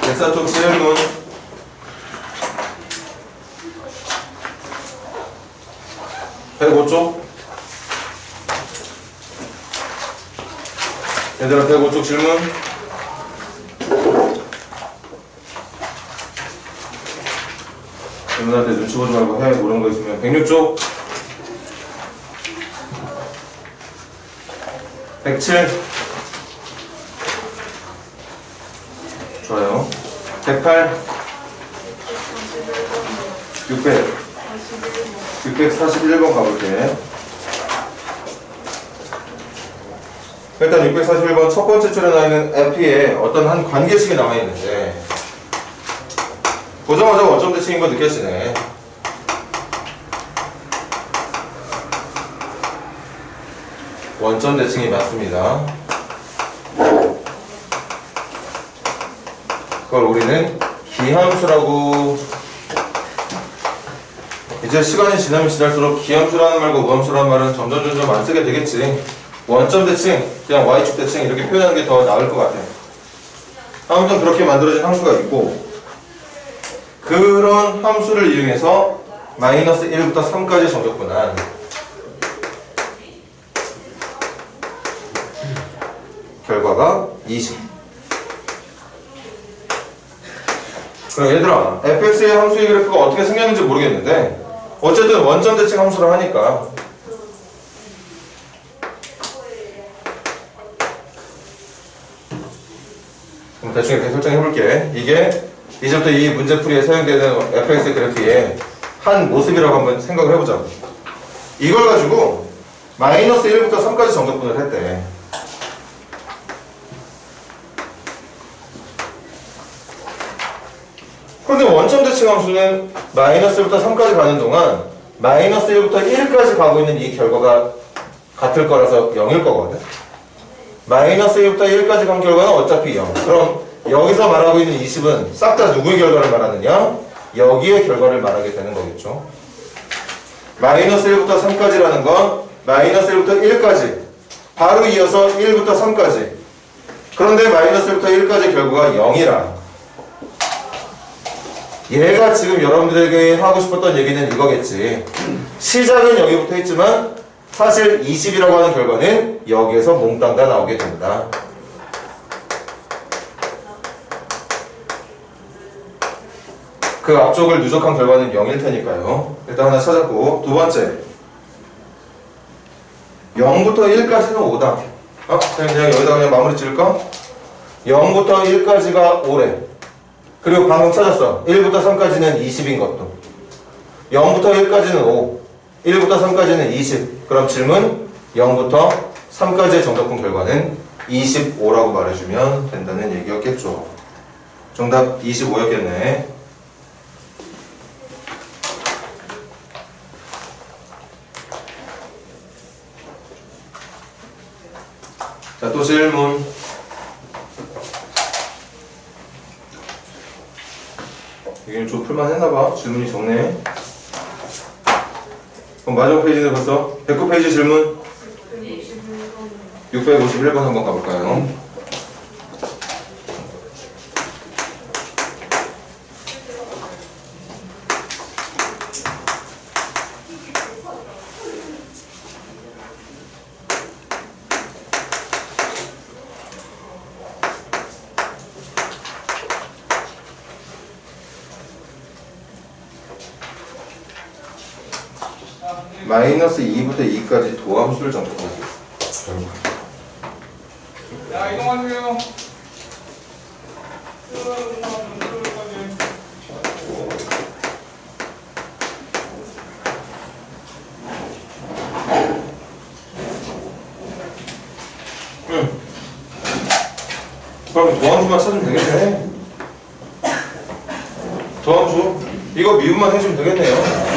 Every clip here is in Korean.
104쪽 질문. (105쪽) 얘들아 105쪽 질문. 질문할 때 눈치 보지 말고 해. 모르는 거 있으면. 106쪽 107 좋아요. 108 641번 가볼게. 일단 641번 첫 번째 줄에 나와 있는 F에 어떤 한 관계식이 나와 있는데 보자마자 원점 대칭인 거 느껴지네. 원점 대칭이 맞습니다. 그걸 우리는 기함수라고. 이제 시간이 지나면 지날수록 기함수라는 말과 우함수라는 말은 점점 안 쓰게 되겠지. 원점 대칭, 그냥 y축 대칭 이렇게 표현하는 게 더 나을 것 같아. 아무튼 그렇게 만들어진 함수가 있고, 그런 함수를 이용해서 마이너스 1부터 3까지 정적분한 결과가 20. 그럼 얘들아, fx의 함수의 그래프가 어떻게 생겼는지 모르겠는데 어쨌든 원점 대칭 함수를 하니까 그럼 대충 이렇게 설정해볼게. 이게 이제부터 이 문제풀이에 사용되는 fx의 그래프의 한 모습이라고 한번 생각을 해보자. 이걸 가지고 마이너스 1부터 3까지 정적분을 했대. 그런데 원점 대칭 함수는 마이너스 1부터 3까지 가는 동안 마이너스 1부터 1까지 가고 있는 이 결과가 같을 거라서 0일 거거든. 마이너스 1부터 1까지 간 결과는 어차피 0. 그럼 여기서 말하고 있는 20은 싹 다 누구의 결과를 말하느냐? 여기의 결과를 말하게 되는 거겠죠. 마이너스 1부터 3까지라는 건 마이너스 1부터 1까지 바로 이어서 1부터 3까지. 그런데 마이너스 1부터 1까지 결과가 0이라. 얘가 지금 여러분들에게 하고 싶었던 얘기는 이거겠지. 시작은 여기부터 했지만 사실 20이라고 하는 결과는 여기에서 몽땅 다 나오게 된다. 그 앞쪽을 누적한 결과는 0일 테니까요. 일단 하나 찾았고, 두 번째 0부터 1까지는 5다. 그냥 여기다 그냥 마무리 지을까? 0부터 1까지가 5래. 그리고 방금 찾았어. 1부터 3까지는 20인 것도. 0부터 1까지는 5, 1부터 3까지는 20. 그럼 질문 0부터 3까지의 정적분 결과는 25라고 말해주면 된다는 얘기였겠죠. 정답 25였겠네. 자, 또 질문. 이게 좀 풀만 했나봐. 질문이 적네. 그럼 마지막 페이지는 벌써 109페이지 질문 651번 한번 가볼까요? 마이너스 2부터 2까지 도함수를 정적하기. 야, 이동하세요. 그럼 도함수만 찾으면 되겠네. 도함수 이거 미분만 해주면 되겠네요.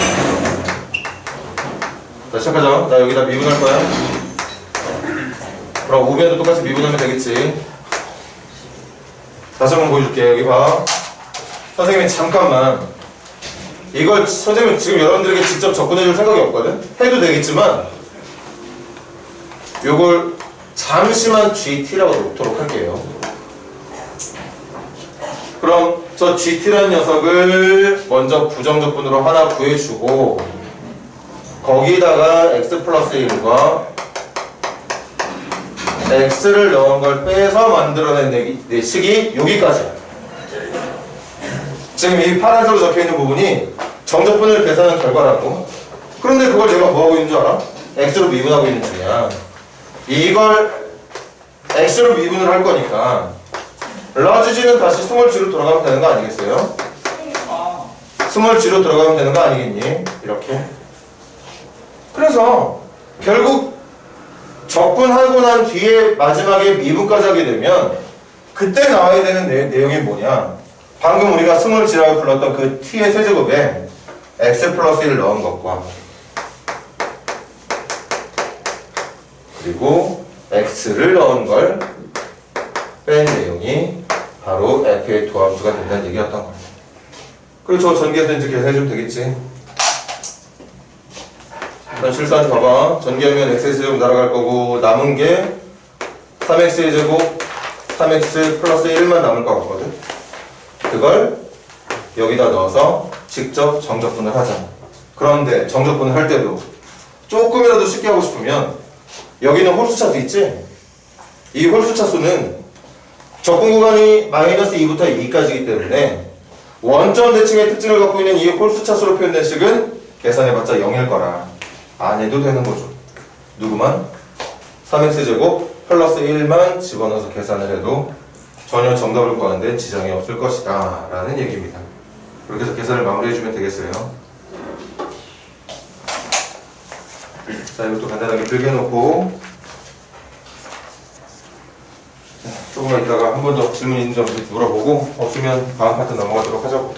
자, 시작하자. 나 여기다 미분할 거야. 그럼 우변도 똑같이 미분하면 되겠지. 다시 한번 보여줄게. 여기 봐. 선생님이 잠깐만 이걸 선생님은 지금 여러분들에게 직접 접근해 줄 생각이 없거든. 해도 되겠지만 요걸 잠시만 GT라고 놓도록 할게요. 그럼 저 GT라는 녀석을 먼저 부정적분으로 하나 구해주고 거기다가 x 플러스 1과 x를 넣은 걸 빼서 만들어낸 내식이 여기까지야. 지금 이 파란색으로 적혀있는 부분이 정적분을 계산한 결과라고. 그런데 그걸 내가 뭐하고 있는 줄 알아? x로 미분하고 있는 중이야. 이걸 x로 미분을 할 거니까 라지 g는 다시 스몰 g로 돌아가면 되는 거 아니겠어요? 스몰 g로 들어가면 되는 거 아니겠니? 이렇게. 그래서 결국 적분하고 난 뒤에 마지막에 미분까지 하게 되면 그때 나와야 되는 내용이 뭐냐? 방금 우리가 스몰 g라고 불렀던 그 t의 세제곱에 x 플러스 1을 넣은 것과 그리고 x를 넣은 걸 뺀 내용이 바로 f의 도함수가 된다는 얘기였던 거예요. 그리고 저 전개해서 이제 계산해주면 되겠지. 일단 실수한 봐봐. 전개하면 x의 제곱 날아갈 거고 남은 게 3x의 제곱 3x 플러스 1만 남을 것 같거든. 그걸 여기다 넣어서 직접 정적분을 하자. 그런데 정적분을 할 때도 조금이라도 쉽게 하고 싶으면 여기는 홀수차수 있지? 이 홀수차수는 적분 구간이 마이너스 2부터 2까지이기 때문에 원점 대칭의 특징을 갖고 있는 이 홀수차수로 표현된 식은 계산해봤자 0일 거라 안 해도 되는 거죠. 누구만? 3x제곱 플러스 1만 집어넣어서 계산을 해도 전혀 정답을 구하는 데 지장이 없을 것이다 라는 얘기입니다. 그렇게 해서 계산을 마무리해주면 되겠어요. 자, 이것도 간단하게 빌겨놓고 조금만 있다가 한 번 더 질문 있는 점 물어보고 없으면 다음 파트 넘어가도록 하자고.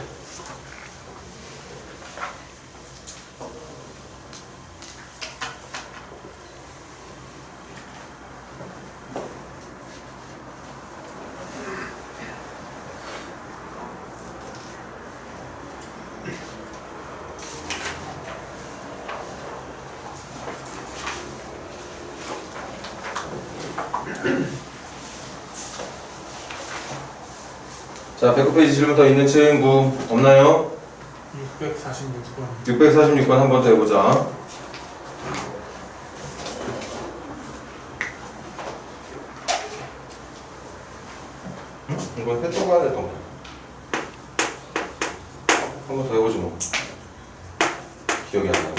자, 109페이지 질문 더 있는 친구 없나요? 646번. 646번 한 번 더 해보자. 이건 했던 거 했던 거. 한 번 더 해보지 뭐. 기억이 안 나네.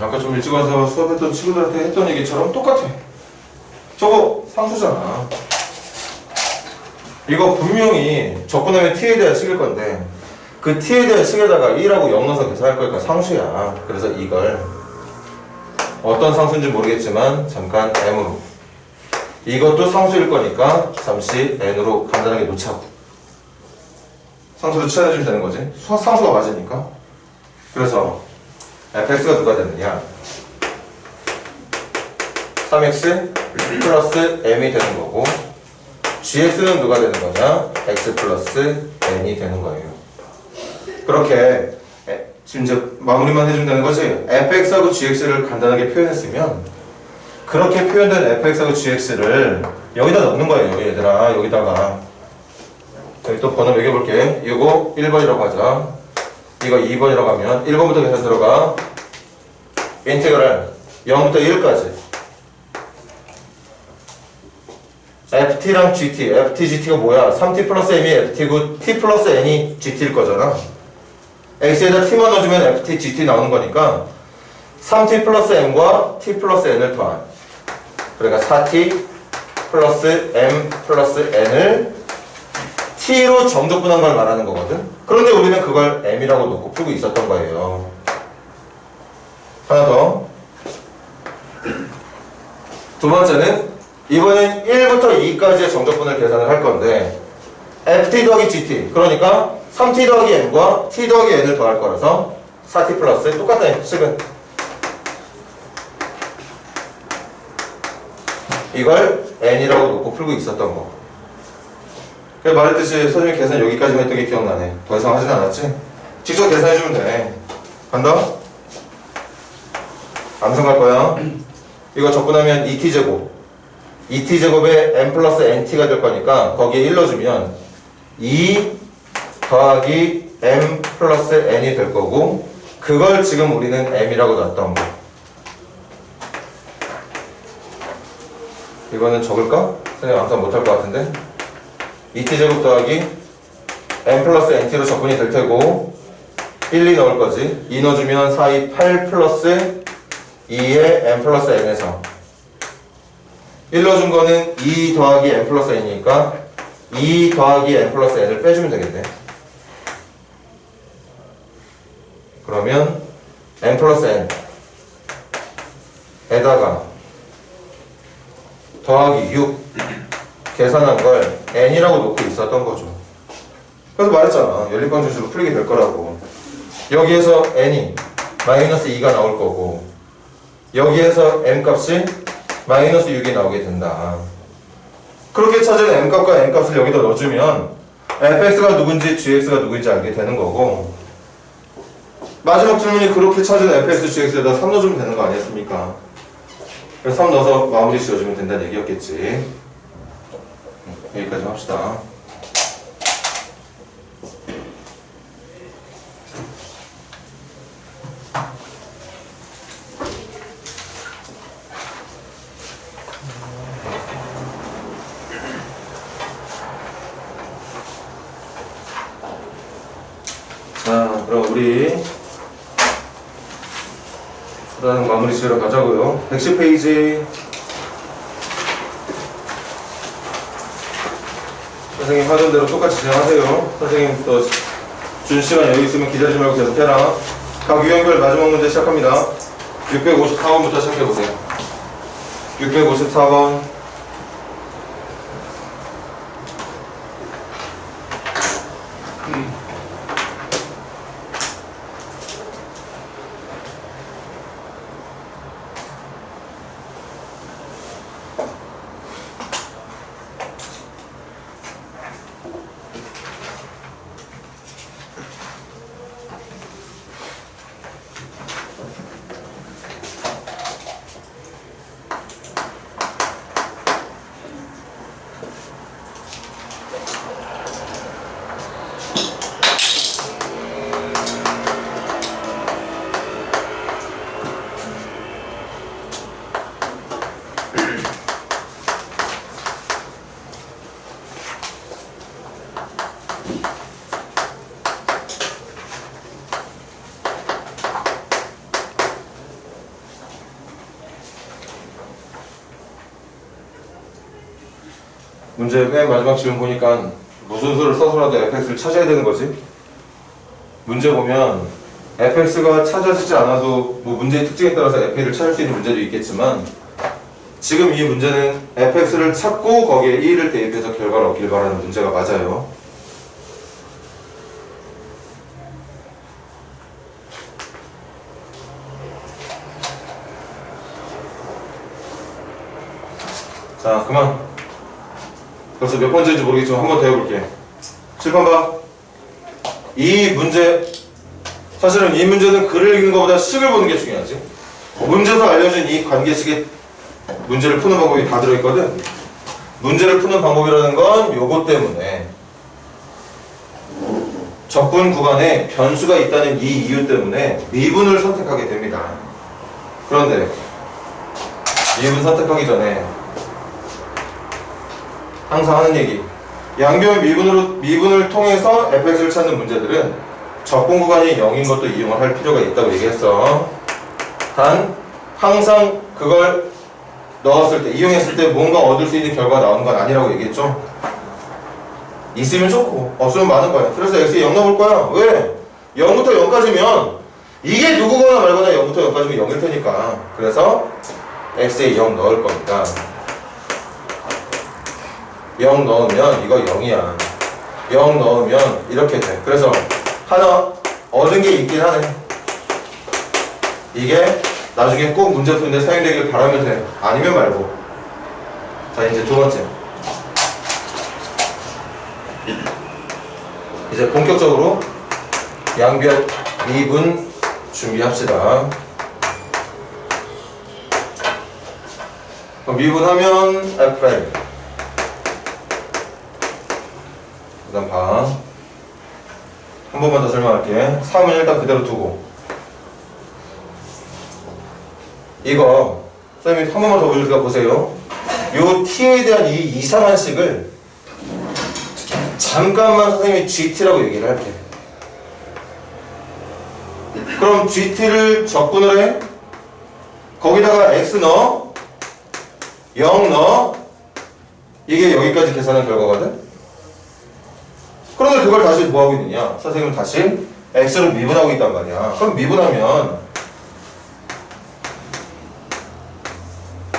아까 좀 일찍 와서 수업했던 친구들한테 했던 얘기처럼 똑같아. 저거 상수잖아. 이거 분명히 적분하면 t에 대한 식일 건데 그 t에 대한 식에다가 1하고 0 넣어서 계산할 거니까 상수야. 그래서 이걸 어떤 상수인지 모르겠지만 잠깐 m으로 이것도 상수일 거니까 잠시 n으로 간단하게 놓자고. 상수로 치환해주면 되는 거지. 상수가 맞으니까. 그래서 fx가 누가 되느냐? 3x 플러스 m이 되는 거고 gx는 누가 되는 거냐? x 플러스 n이 되는 거예요. 그렇게 지금 이제 마무리만 해주면 되는 거지. fx하고 gx를 간단하게 표현했으면 그렇게 표현된 fx하고 gx를 여기다 넣는 거예요. 얘들아 여기다가 여기 또 번호 매겨볼게. 이거 1번이라고 하자. 이거 2번이라고 하면 1번부터 계산 들어가. 인테그랄 0부터 1까지 ft랑 gt, ft, gt가 뭐야? 3t 플러스 m이 ft고 t 플러스 n이 gt일 거잖아. x에다 t만 넣어주면 ft, gt 나오는 거니까 3t 플러스 m과 t 플러스 n을 더한 그러니까 4t 플러스 m 플러스 n을 t로 정적분한 걸 말하는 거거든. 그런데 우리는 그걸 m이라고 놓고 풀고 있었던 거예요. 하나 더. 두 번째는 이번엔 1부터 2까지의 정적분을 계산을 할 건데 ft 더하기 gt, 그러니까 3t 더하기 n과 t 더하기 n을 더할 거라서 4t 플러스 똑같네 식은. 이걸 n이라고 놓고 풀고 있었던 거. 그래서 말했듯이 선생님이 계산 여기까지만 했던 게 기억나네. 더 이상 하진 않았지? 직접 계산해주면 돼. 간다? 암산 갈 거야. 이거 적분하면 2t제곱, 2t제곱에 n 플러스 nt가 될 거니까 거기에 1 넣어주면 2 더하기 m 플러스 n이 될 거고, 그걸 지금 우리는 m이라고 놨던 거. 이거는 적을까? 선생님 암산 못할 것 같은데? 2t제곱 더하기 n 플러스 nt로 적분이 될 테고 1, 2 넣을 거지. 2 넣어주면 4, 2, 8 플러스 2에 n 플러스 n에서 1 넣어준 거는 2 더하기 n 플러스 n이니까 2 더하기 n 플러스 n을 빼주면 되겠네. 그러면 n 플러스 n 에다가 더하기 6 계산한 걸 n이라고 놓고 있었던 거죠. 그래서 말했잖아. 연립방 준수로 풀리게 될 거라고. 여기에서 n이 마이너스 2가 나올 거고 여기에서 m 값이 마이너스 6이 나오게 된다. 그렇게 찾은 m 값과 n 값을 여기다 넣어주면 fx가 누군지 gx가 누구인지 알게 되는 거고, 마지막 질문이 그렇게 찾은 fx, gx에다 3 넣어주면 되는 거 아니었습니까? 그래서 3 넣어서 마무리 지어주면 된다는 얘기였겠지. 여기까지 합시다. 자, 그럼 우리 그다음 마무리 지으러 가자고요. 110페이지. 선생님 하던 대로 똑같이 진행하세요. 선생님 또 준 시간 여기 있으면 기다리지 말고 계속 해라. 각 유형별 마지막 문제 시작합니다. 654번부터 시작해보세요. 654번. 문제 맨 마지막 질문 보니까 무슨 수를 써서라도 fx를 찾아야 되는 거지. 문제 보면 fx가 찾아지지 않아도 뭐 문제의 특징에 따라서 f를 찾을 수 있는 문제도 있겠지만, 지금 이 문제는 fx를 찾고 거기에 1을 대입해서 결과를 얻길 바라는 문제가 맞아요. 자, 그만. 벌써 몇 번째인지 모르겠지만 한 번 더 해볼게. 7번 봐. 이 문제, 사실은 이 문제는 글을 읽는 것보다 식을 보는 게 중요하지. 문제에서 알려준 이 관계식의 문제를 푸는 방법이 다 들어있거든. 문제를 푸는 방법이라는 건 요것 때문에, 적분 구간에 변수가 있다는 이 이유 때문에 미분을 선택하게 됩니다. 그런데 미분 선택하기 전에 항상 하는 얘기, 양변 미분을 통해서 fx를 찾는 문제들은 적분 구간이 0인 것도 이용을 할 필요가 있다고 얘기했어. 단 항상 그걸 넣었을 때, 이용했을 때 뭔가 얻을 수 있는 결과가 나오는 건 아니라고 얘기했죠. 있으면 좋고 없으면 많은 거야. 그래서 x에 0 넣을 거야. 왜? 0부터 0까지면 이게 누구거나 말거나 0부터 0까지면 0일 테니까. 그래서 x에 0 넣을 겁니다. 0 넣으면 이거 0이야. 0 넣으면 이렇게 돼. 그래서 하나 얻은 게 있긴 하네. 이게 나중에 꼭 문제 푸는데 사용되길 바라면 돼. 아니면 말고. 자, 이제 두 번째. 이제 본격적으로 양변 미분 준비합시다. 그럼 미분하면 F'. 그 다음 봐. 한 번만 더 설명할게. 3은 일단 그대로 두고. 이거 선생님이 한 번만 더 보여주니까 보세요. 요 t에 대한 이 이상한 식을 잠깐만 선생님이 gt라고 얘기를 할게. 그럼 gt를 적분을 해. 거기다가 x 넣어, 0 넣어. 이게 여기까지 계산한 결과거든. 그런데 그걸 다시 뭐하고 있느냐? 선생님은 다시 x를 미분하고 있단 말이야. 그럼 미분하면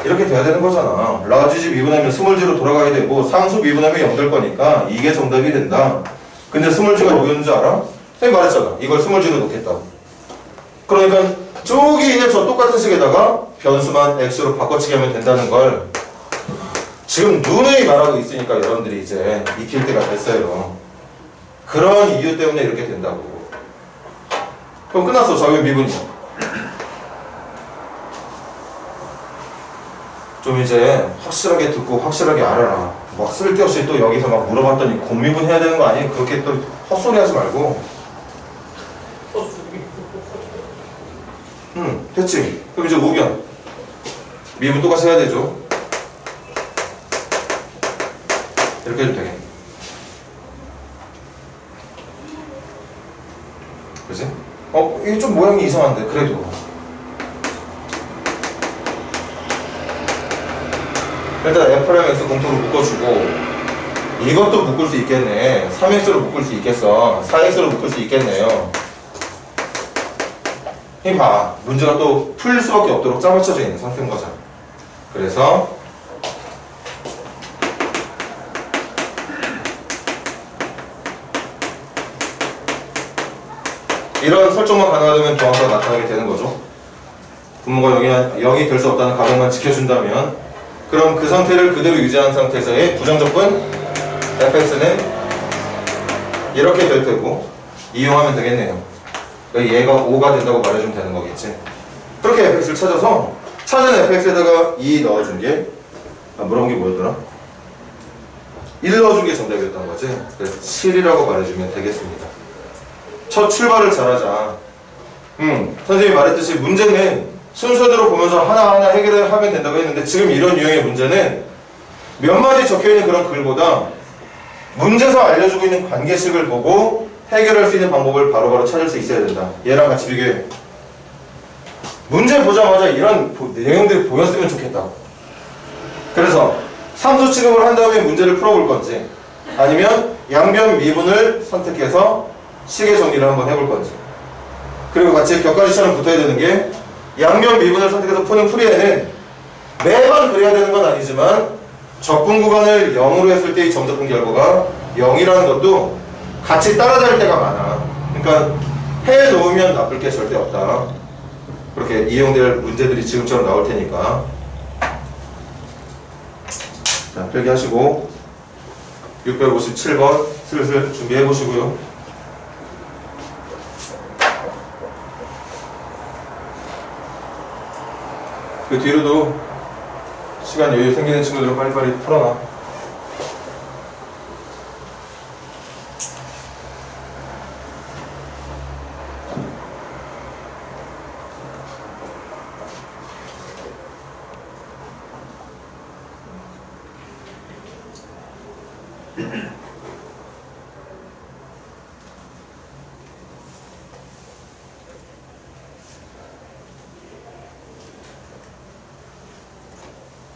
이렇게 돼야 되는 거잖아. 라지지 미분하면 스몰지로 돌아가야 되고 상수 미분하면 0 될 거니까 이게 정답이 된다. 근데 스몰지가 뭐였는지 알아? 선생님 말했잖아. 이걸 스몰지로 놓겠다고. 그러니까 저기 이제 저 똑같은 식에다가 변수만 x로 바꿔치기 하면 된다는 걸 지금 누누이 말하고 있으니까 여러분들이 이제 익힐 때가 됐어요. 그런 이유 때문에 이렇게 된다고. 그럼 끝났어. 좌변 미분이야. 좀 이제 확실하게 듣고 확실하게 알아라. 막 쓸데없이 또 여기서 막 물어봤더니 공미분 해야 되는 거 아니에요? 그렇게 또 헛소리 하지 말고. 됐지? 그럼 이제 우변 미분 똑같이 해야 되죠. 이렇게 해도 되겠네. 그치? 이게 좀 모양이 이상한데 그래도 일단 F랑 X 공통으로 묶어주고 이것도 묶을 수 있겠네. 3X로 묶을 수 있겠어. 4X로 묶을 수 있겠네요. 이 봐. 문제가 또 풀릴 수밖에 없도록 짜맞춰져 있는 상태인 거잖아. 그래서 이런 설정만 가능하다면 정확하게 나타나게 되는 거죠. 분모가 0이 될 수 없다는 가정만 지켜준다면 그럼 그 상태를 그대로 유지한 상태에서의 부정적분 fx는 이렇게 될 테고 이용하면 되겠네요. 그러니까 얘가 5가 된다고 말해주면 되는 거겠지. 그렇게 fx를 찾아서 찾은 fx에다가 2 넣어준 게 물어본 게 뭐였더라? 1 넣어준 게 정답이었던 거지. 그래서 7이라고 말해주면 되겠습니다. 첫 출발을 잘하자. 선생님이 말했듯이 문제는 순서대로 보면서 하나하나 해결을 하면 된다고 했는데 지금 이런 유형의 문제는 몇 마디 적혀있는 그런 글보다 문제에서 알려주고 있는 관계식을 보고 해결할 수 있는 방법을 바로바로 찾을 수 있어야 된다. 얘랑 같이 비교해. 문제 보자마자 이런 내용들이 보였으면 좋겠다. 그래서 함수 취급을 한 다음에 문제를 풀어볼 건지 아니면 양변 미분을 선택해서 식의 정리를 한번 해볼 건지. 그리고 같이 격가지처럼 붙어야 되는 게 양변 미분을 선택해서 푸는 풀이에는 매번 그래야 되는 건 아니지만 적분 구간을 0으로 했을 때의 점적분 결과가 0이라는 것도 같이 따라다닐 때가 많아. 그러니까 해 놓으면 나쁠 게 절대 없다. 그렇게 이용될 문제들이 지금처럼 나올 테니까. 자, 필기하시고 657번 슬슬 준비해 보시고요. 그 뒤로도 시간 여유 생기는 친구들은 빨리빨리 풀어놔.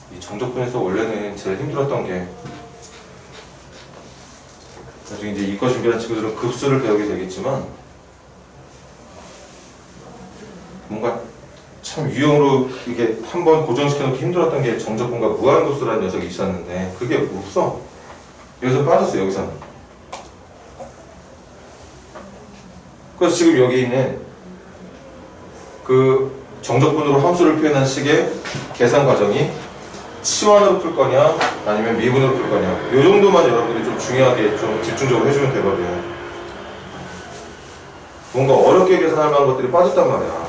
이 정적분에서 원래는 제일 힘들었던 게 나중에 이제 이과 준비하는 친구들은 급수를 배우게 되겠지만 뭔가 참 유형으로 이게 한번 고정시켜놓기 힘들었던 게 정적분과 무한급수라는 녀석이 있었는데 그게 없어. 여기서 빠졌어요. 여기서는. 그래서 지금 여기 있는 그 정적분으로 함수를 표현한 식의 계산 과정이 치환으로 풀 거냐 아니면 미분으로 풀 거냐 이 정도만 여러분들이 좀 중요하게 좀 집중적으로 해주면 되거든요. 뭔가 어렵게 계산할 만한 것들이 빠졌단 말이야.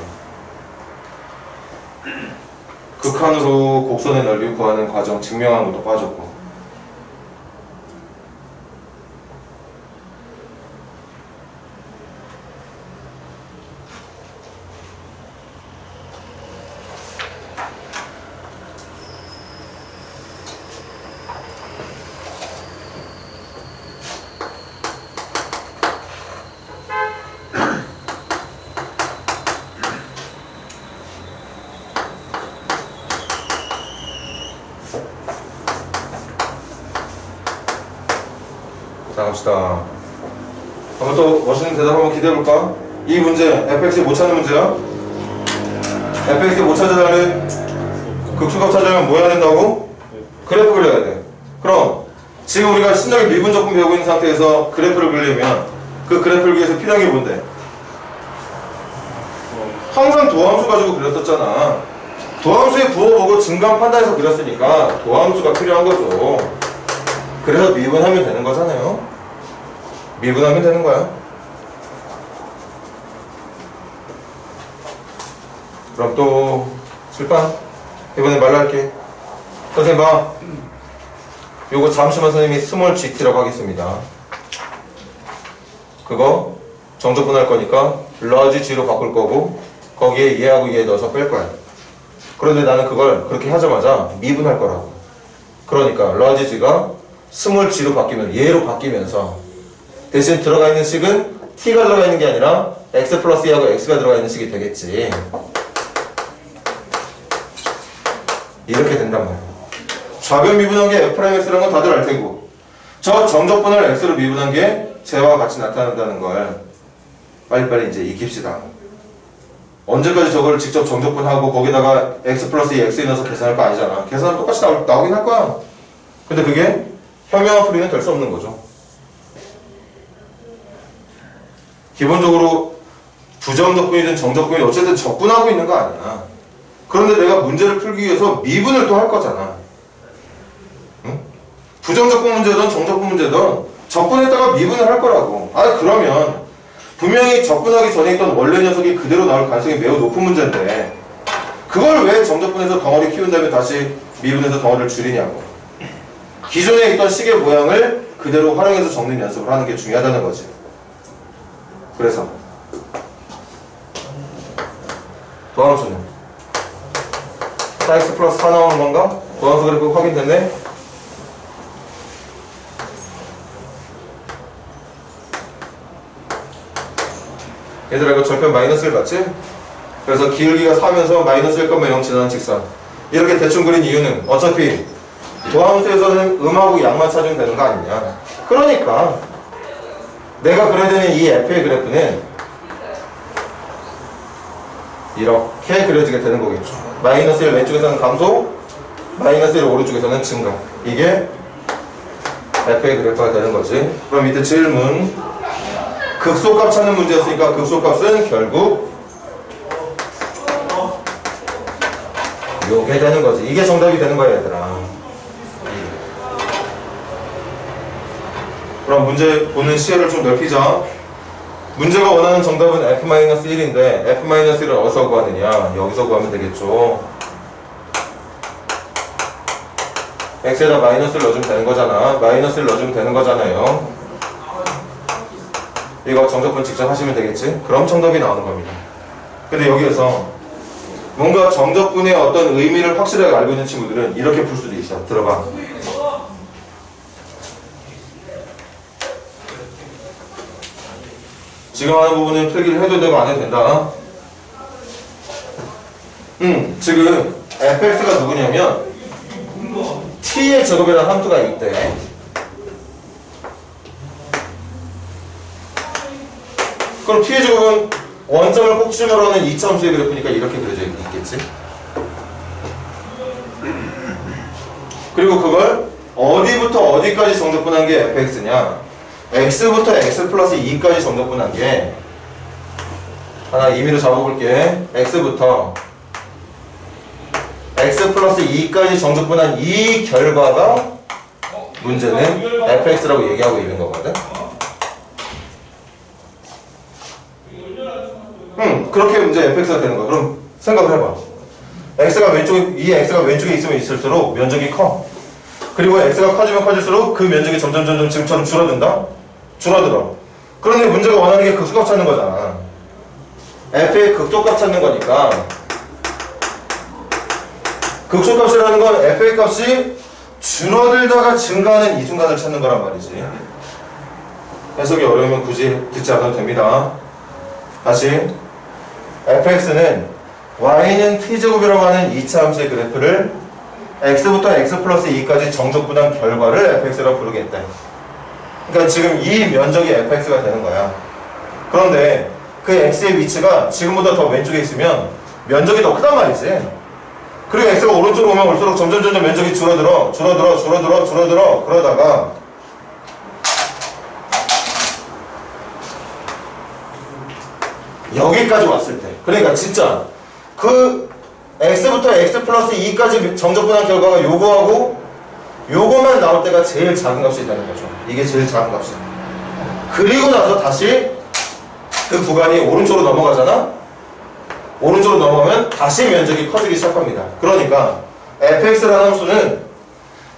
극한으로 곡선의 넓이 구하는 과정 증명하는 것도 빠졌고. 자, 갑시다. 한번 또 멋있는 대답 한번 기대해볼까? 이 문제, fx에 못 찾는 문제야? fx에 못 찾으려면 극수값 찾으려면 뭐 해야 된다고? 그래프 그려야 돼. 그럼 지금 우리가 신나게 미분적분 배우고 있는 상태에서 그래프를 그리려면 그 그래프를 위해서 필요한 게 뭔데? 항상 도함수 가지고 그렸었잖아. 도함수에 부어보고 증감 판단해서 그렸으니까 도함수가 필요한 거죠. 그래서 미분하면 되는 거잖아요. 미분하면 되는 거야. 그럼 또 출판 이번에 말로 할게. 선생님 봐. 요거 잠시만 선생님이 스몰 gt라고 하겠습니다. 그거 정적분 할 거니까 large g로 바꿀 거고 거기에 얘하고 얘 넣어서 뺄 거야. 그런데 나는 그걸 그렇게 하자마자 미분할 거라고. 그러니까 large g가 스몰 g로 바뀌면 얘로 바뀌면서 대신 들어가 있는 식은 t가 들어가 있는 게 아니라 x 플러스 e하고 x가 들어가 있는 식이 되겠지. 이렇게 된단 말이야. 좌변 미분한 게 f'x라는 건 다들 알 테고 저 정적분을 x로 미분한 게 쟤와 같이 나타난다는 걸 빨리빨리 이제 익힙시다. 언제까지 저걸 직접 정적분하고 거기다가 x 플러스 e x 넣어서 계산할 거 아니잖아. 계산은 똑같이 나오긴 할 거야. 근데 그게 현명한 풀이는 될 수 없는 거죠. 기본적으로 부정적분이든 정적분이든 어쨌든 적분하고 있는 거 아니야. 그런데 내가 문제를 풀기 위해서 미분을 또 할 거잖아. 응? 부정적분 문제든 정적분 문제든 적분에다가 미분을 할 거라고. 그러면 분명히 적분하기 전에 있던 원래 녀석이 그대로 나올 가능성이 매우 높은 문제인데 그걸 왜 정적분에서 덩어리 키운 다음에 다시 미분해서 덩어리를 줄이냐고. 기존에 있던 식의 모양을 그대로 활용해서 적는 연습을 하는 게 중요하다는 거지. 그래서 도함수는 4x 플러스 4 나오는 건가? 도함수 그래프 확인됐네? 얘들아 이거 절편 마이너스를 봤지? 그래서 기울기가 4면서 마이너스 1,0 지나는 직선 이렇게 대충 그린 이유는 어차피 도함수에서는 음하고 양만 찾으면 되는 거 아니냐. 그러니까 내가 그려야 되는 이 f의 그래프는 이렇게 그려지게 되는 거겠죠. 마이너스 1 왼쪽에서는 감소, 마이너스 1 오른쪽에서는 증가. 이게 f의 그래프가 되는 거지. 그럼 밑에 질문. 극소값 찾는 문제였으니까 극소값은 결국 요게 되는 거지. 이게 정답이 되는 거야 얘들아. 그럼 문제 보는 시야를 좀 넓히자. 문제가 원하는 정답은 f-1인데 f-1을 어디서 구하느냐? 여기서 구하면 되겠죠. x에다 마이너스를 넣어주면 되는 거잖아. 마이너스를 넣어주면 되는 거잖아요. 이거 정적분 직접 하시면 되겠지? 그럼 정답이 나오는 겁니다. 근데 여기에서 뭔가 정적분의 어떤 의미를 확실하게 알고 있는 친구들은 이렇게 풀 수도 있어. 들어봐. 지금 하는 부분은 필기를 해도 되고 안 해도 된다. 지금 fx가 누구냐면 t의 제곱이라는 함수가 있대. 그럼 t의 제곱은 원점을 꼭지점으로 하는 이차함수의 그래프니까 이렇게 그려져 있겠지. 그리고 그걸 어디부터 어디까지 정적분한 게 fx냐? x부터 x 플러스 2까지 정적분한 게 하나 임의로 잡아볼게. x부터 x 플러스 2까지 정적분한 이 결과가 문제는 fx라고 얘기하고 있는 거거든. 그렇게 문제 fx가 되는 거야. 그럼 생각을 해봐. 이 x가 왼쪽에 있으면 있을수록 면적이 커. 그리고 x가 커지면 커질수록 그 면적이 점점 지금처럼 줄어든다? 줄어들어. 그런데 문제가 원하는 게 극소값 찾는 거잖아. f의 극소값 찾는 거니까 극소값이라는 건 f의 값이 줄어들다가 증가하는 이 순간을 찾는 거란 말이지. 해석이 어려우면 굳이 듣지 않아도 됩니다. 다시 fx는 y는 t제곱이라고 하는 2차 함수의 그래프를 x부터 x 플러스 2까지 정적분한 결과를 fx라고 부르겠다. 그러니까 지금 이 면적이 fx가 되는 거야. 그런데 그 x의 위치가 지금보다 더 왼쪽에 있으면 면적이 더 크단 말이지. 그리고 x가 오른쪽으로 오면 올수록 점점 면적이 줄어들어. 그러다가 여기까지 왔을 때, 그러니까 진짜 그 x부터 x 플러스 2까지 정적분한 결과가 요거하고 요거만 나올 때가 제일 작은 값이 되는 거죠. 이게 제일 작은 값이야. 그리고 나서 다시 그 구간이 오른쪽으로 넘어가잖아. 오른쪽으로 넘어가면 다시 면적이 커지기 시작합니다. 그러니까 fx라는 함수는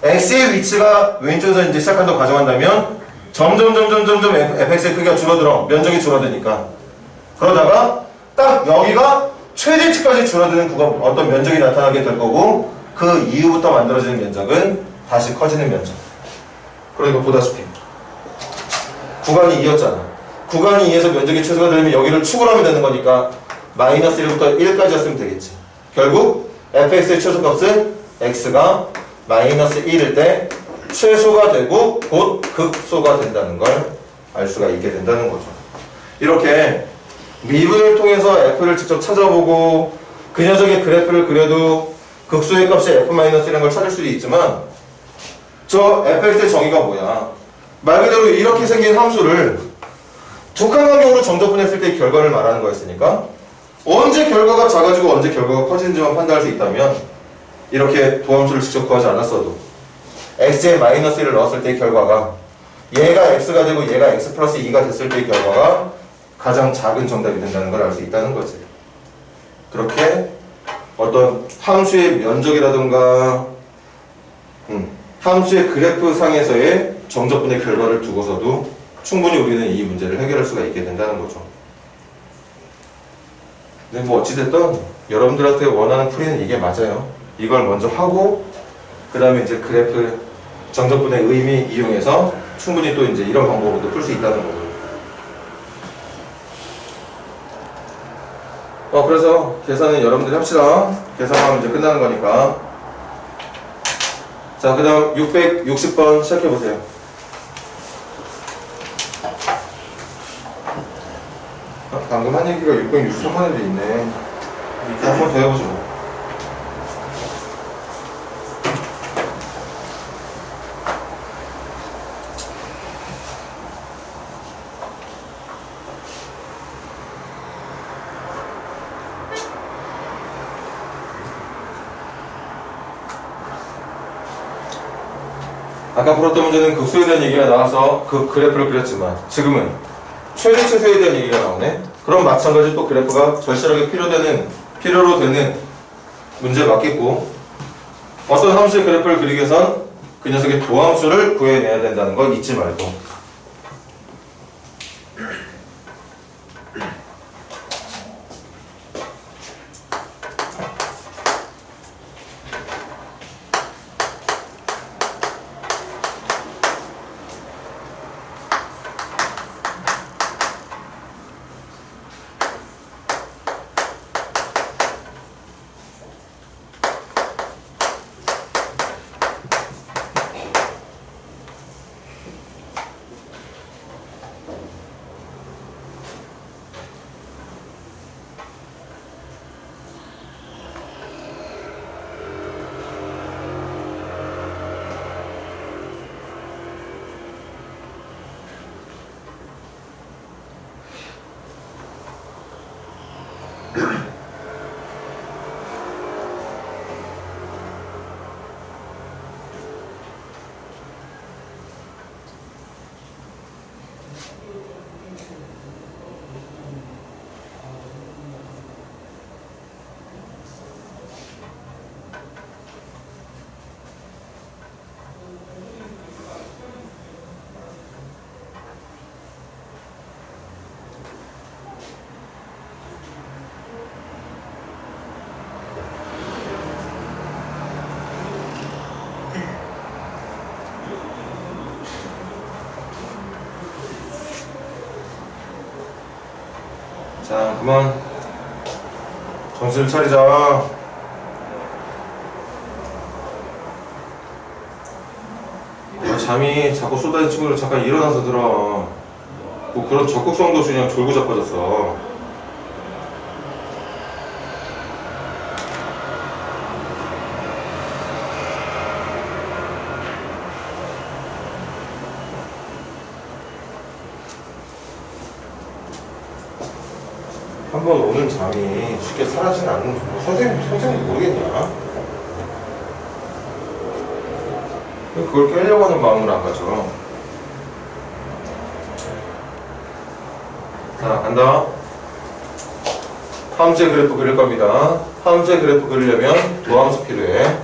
x의 위치가 왼쪽에서 이제 시작한다고 가정한다면 점점 fx의 크기가 줄어들어. 면적이 줄어드니까. 그러다가 딱 여기가 최대치까지 줄어드는 구간, 어떤 면적이 나타나게 될 거고 그 이후부터 만들어지는 면적은 다시 커지는 면적. 그러니까 보다시피 구간이 2였잖아. 구간이 2에서 면적이 최소가 되려면 여기를 축을 하면 되는 거니까 마이너스 1부터 1까지였으면 되겠지. 결국 fx의 최소값은 x가 마이너스 1일 때 최소가 되고 곧 극소가 된다는 걸 알 수가 있게 된다는 거죠. 이렇게 미분을 통해서 f를 직접 찾아보고 그 녀석의 그래프를 그려도 극소의 값이 f-1이라는 걸 찾을 수도 있지만 저 fx의 정의가 뭐야? 말 그대로 이렇게 생긴 함수를 두칸관경으로 정적분했을 때의 결과를 말하는 거였으니까 언제 결과가 작아지고 언제 결과가 커지는지만 판단할 수 있다면 이렇게 도함수를 직접 구하지 않았어도 x에 마이너스 1을 넣었을 때의 결과가 얘가 x가 되고 얘가 x 플러스 2가 됐을 때의 결과가 가장 작은 정답이 된다는 걸 알 수 있다는 거지. 그렇게 어떤 함수의 면적이라든가 함수의 그래프 상에서의 정적분의 결과를 두고서도 충분히 우리는 이 문제를 해결할 수가 있게 된다는 거죠. 근데 뭐 어찌됐든 여러분들한테 원하는 풀이는 이게 맞아요. 이걸 먼저 하고 그 다음에 이제 그래프 정적분의 의미 이용해서 충분히 또 이제 이런 방법으로도 풀 수 있다는 거죠. 그래서 계산은 여러분들이 합시다. 계산하면 이제 끝나는 거니까. 자, 그 다음 660번 시작해보세요. 방금 한 얘기가 663번에도 있네. 이렇게 한 번 더 해보죠. 뭐. 아까 풀었던 문제는 극소에 대한 얘기가 나와서 그 그래프를 그렸지만 지금은 최대 최소에 대한 얘기가 나오네. 그럼 마찬가지 또 그래프가 절실하게 필요로 되는 문제 맞겠고 어떤 함수의 그래프를 그리기 위해선 그 녀석의 도함수를 구해내야 된다는 거 잊지 말고. 자, 그만 정신을 차리자. 잠이 자꾸 쏟아지고 잠깐 일어나서 들어. 뭐 그런 적극성도 없이 그냥 졸고 자빠졌어. 한번 오는 잠이 쉽게 사라지는 않는 거. 선생님 모르겠냐? 그걸 깨려고 하는 마음으로 안 가죠. 자, 간다. 함수의 그래프 그릴 겁니다. 함수의 그래프 그리려면 도함수 필요해.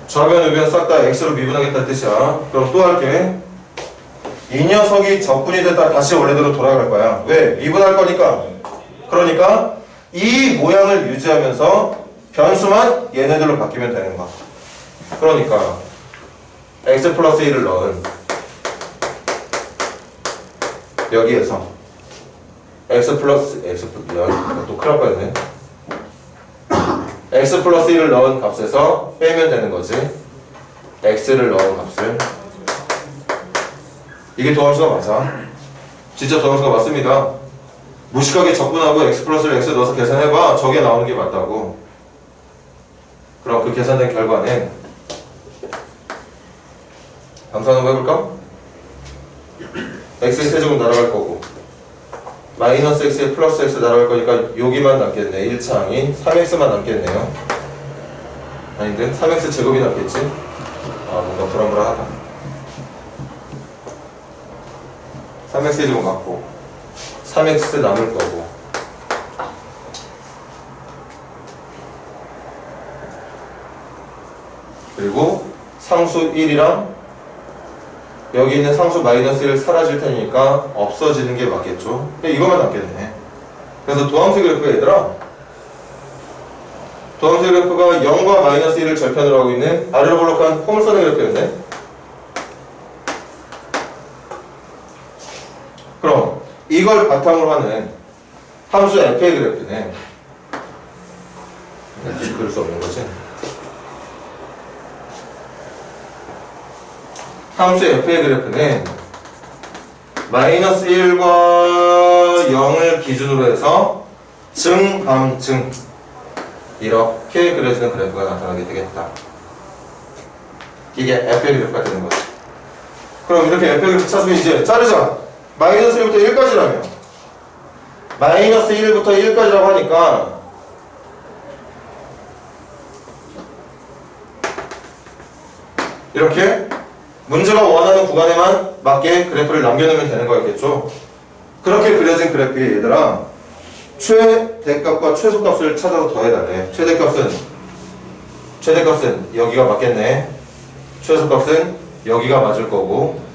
좌변, 우변 싹 다 x로 미분하겠다는 뜻이야. 그럼 또 할게. 이 녀석이 적분이 됐다 다시 원래대로 돌아갈 거야. 왜? 미분할 거니까. 그러니까 이 모양을 유지하면서 변수만 얘네들로 바뀌면 되는 거야. 그러니까 x 플러스 1을 넣은 여기에서 x 플러스 또 큰일 날 뻔했네. x 플러스 1을 넣은 값에서 빼면 되는 거지. x를 넣은 값을. 이게 도함수가 맞아. 진짜 도함수가 맞습니다. 무식하게 적분하고 x 플러스를 x에 넣어서 계산해봐. 저게 나오는 게 맞다고. 그럼 그 계산된 결과는 함수 한번 해볼까? x의 세제곱 날아갈 거고 마이너스 x에 플러스 x 날아갈 거니까 여기만 남겠네. 1차항이 3x만 남겠네요. 아닌데? 3x 제곱이 남겠지? 아, 뭔가 불안불안하다. 3x 제곱 맞고 3x 남을 거고 그리고 상수 1이랑 여기 있는 상수 마이너스 1 사라질 테니까 없어지는 게 맞겠죠? 이거만 남겠네. 그래서 도함수 그래프가 얘들아, 도함수 그래프가 0과 마이너스 1을 절편으로 하고 있는 아래로 볼록한 포물선의 그래프였네. 그럼 이걸 바탕으로 하는 함수 f의 그래프는 이렇게 그릴 수 없는 거지. 함수 f의 그래프는 마이너스 1과 0을 기준으로 해서 증함증 이렇게 그려지는 그래프가 나타나게 되겠다. 이게 f의 그래프가 되는 거지. 그럼 이렇게 f의 그래프 찾으면 이제 자르자. 마이너스 1부터 1까지라며. 마이너스 1부터 1까지라고 하니까 이렇게 문제가 원하는 구간에만 맞게 그래프를 남겨놓으면 되는 거였겠죠. 그렇게 그려진 그래프에 얘들아 최대값과 최소값을 찾아서 더해달래. 최대값은 여기가 맞겠네. 최소값은 여기가 맞을 거고.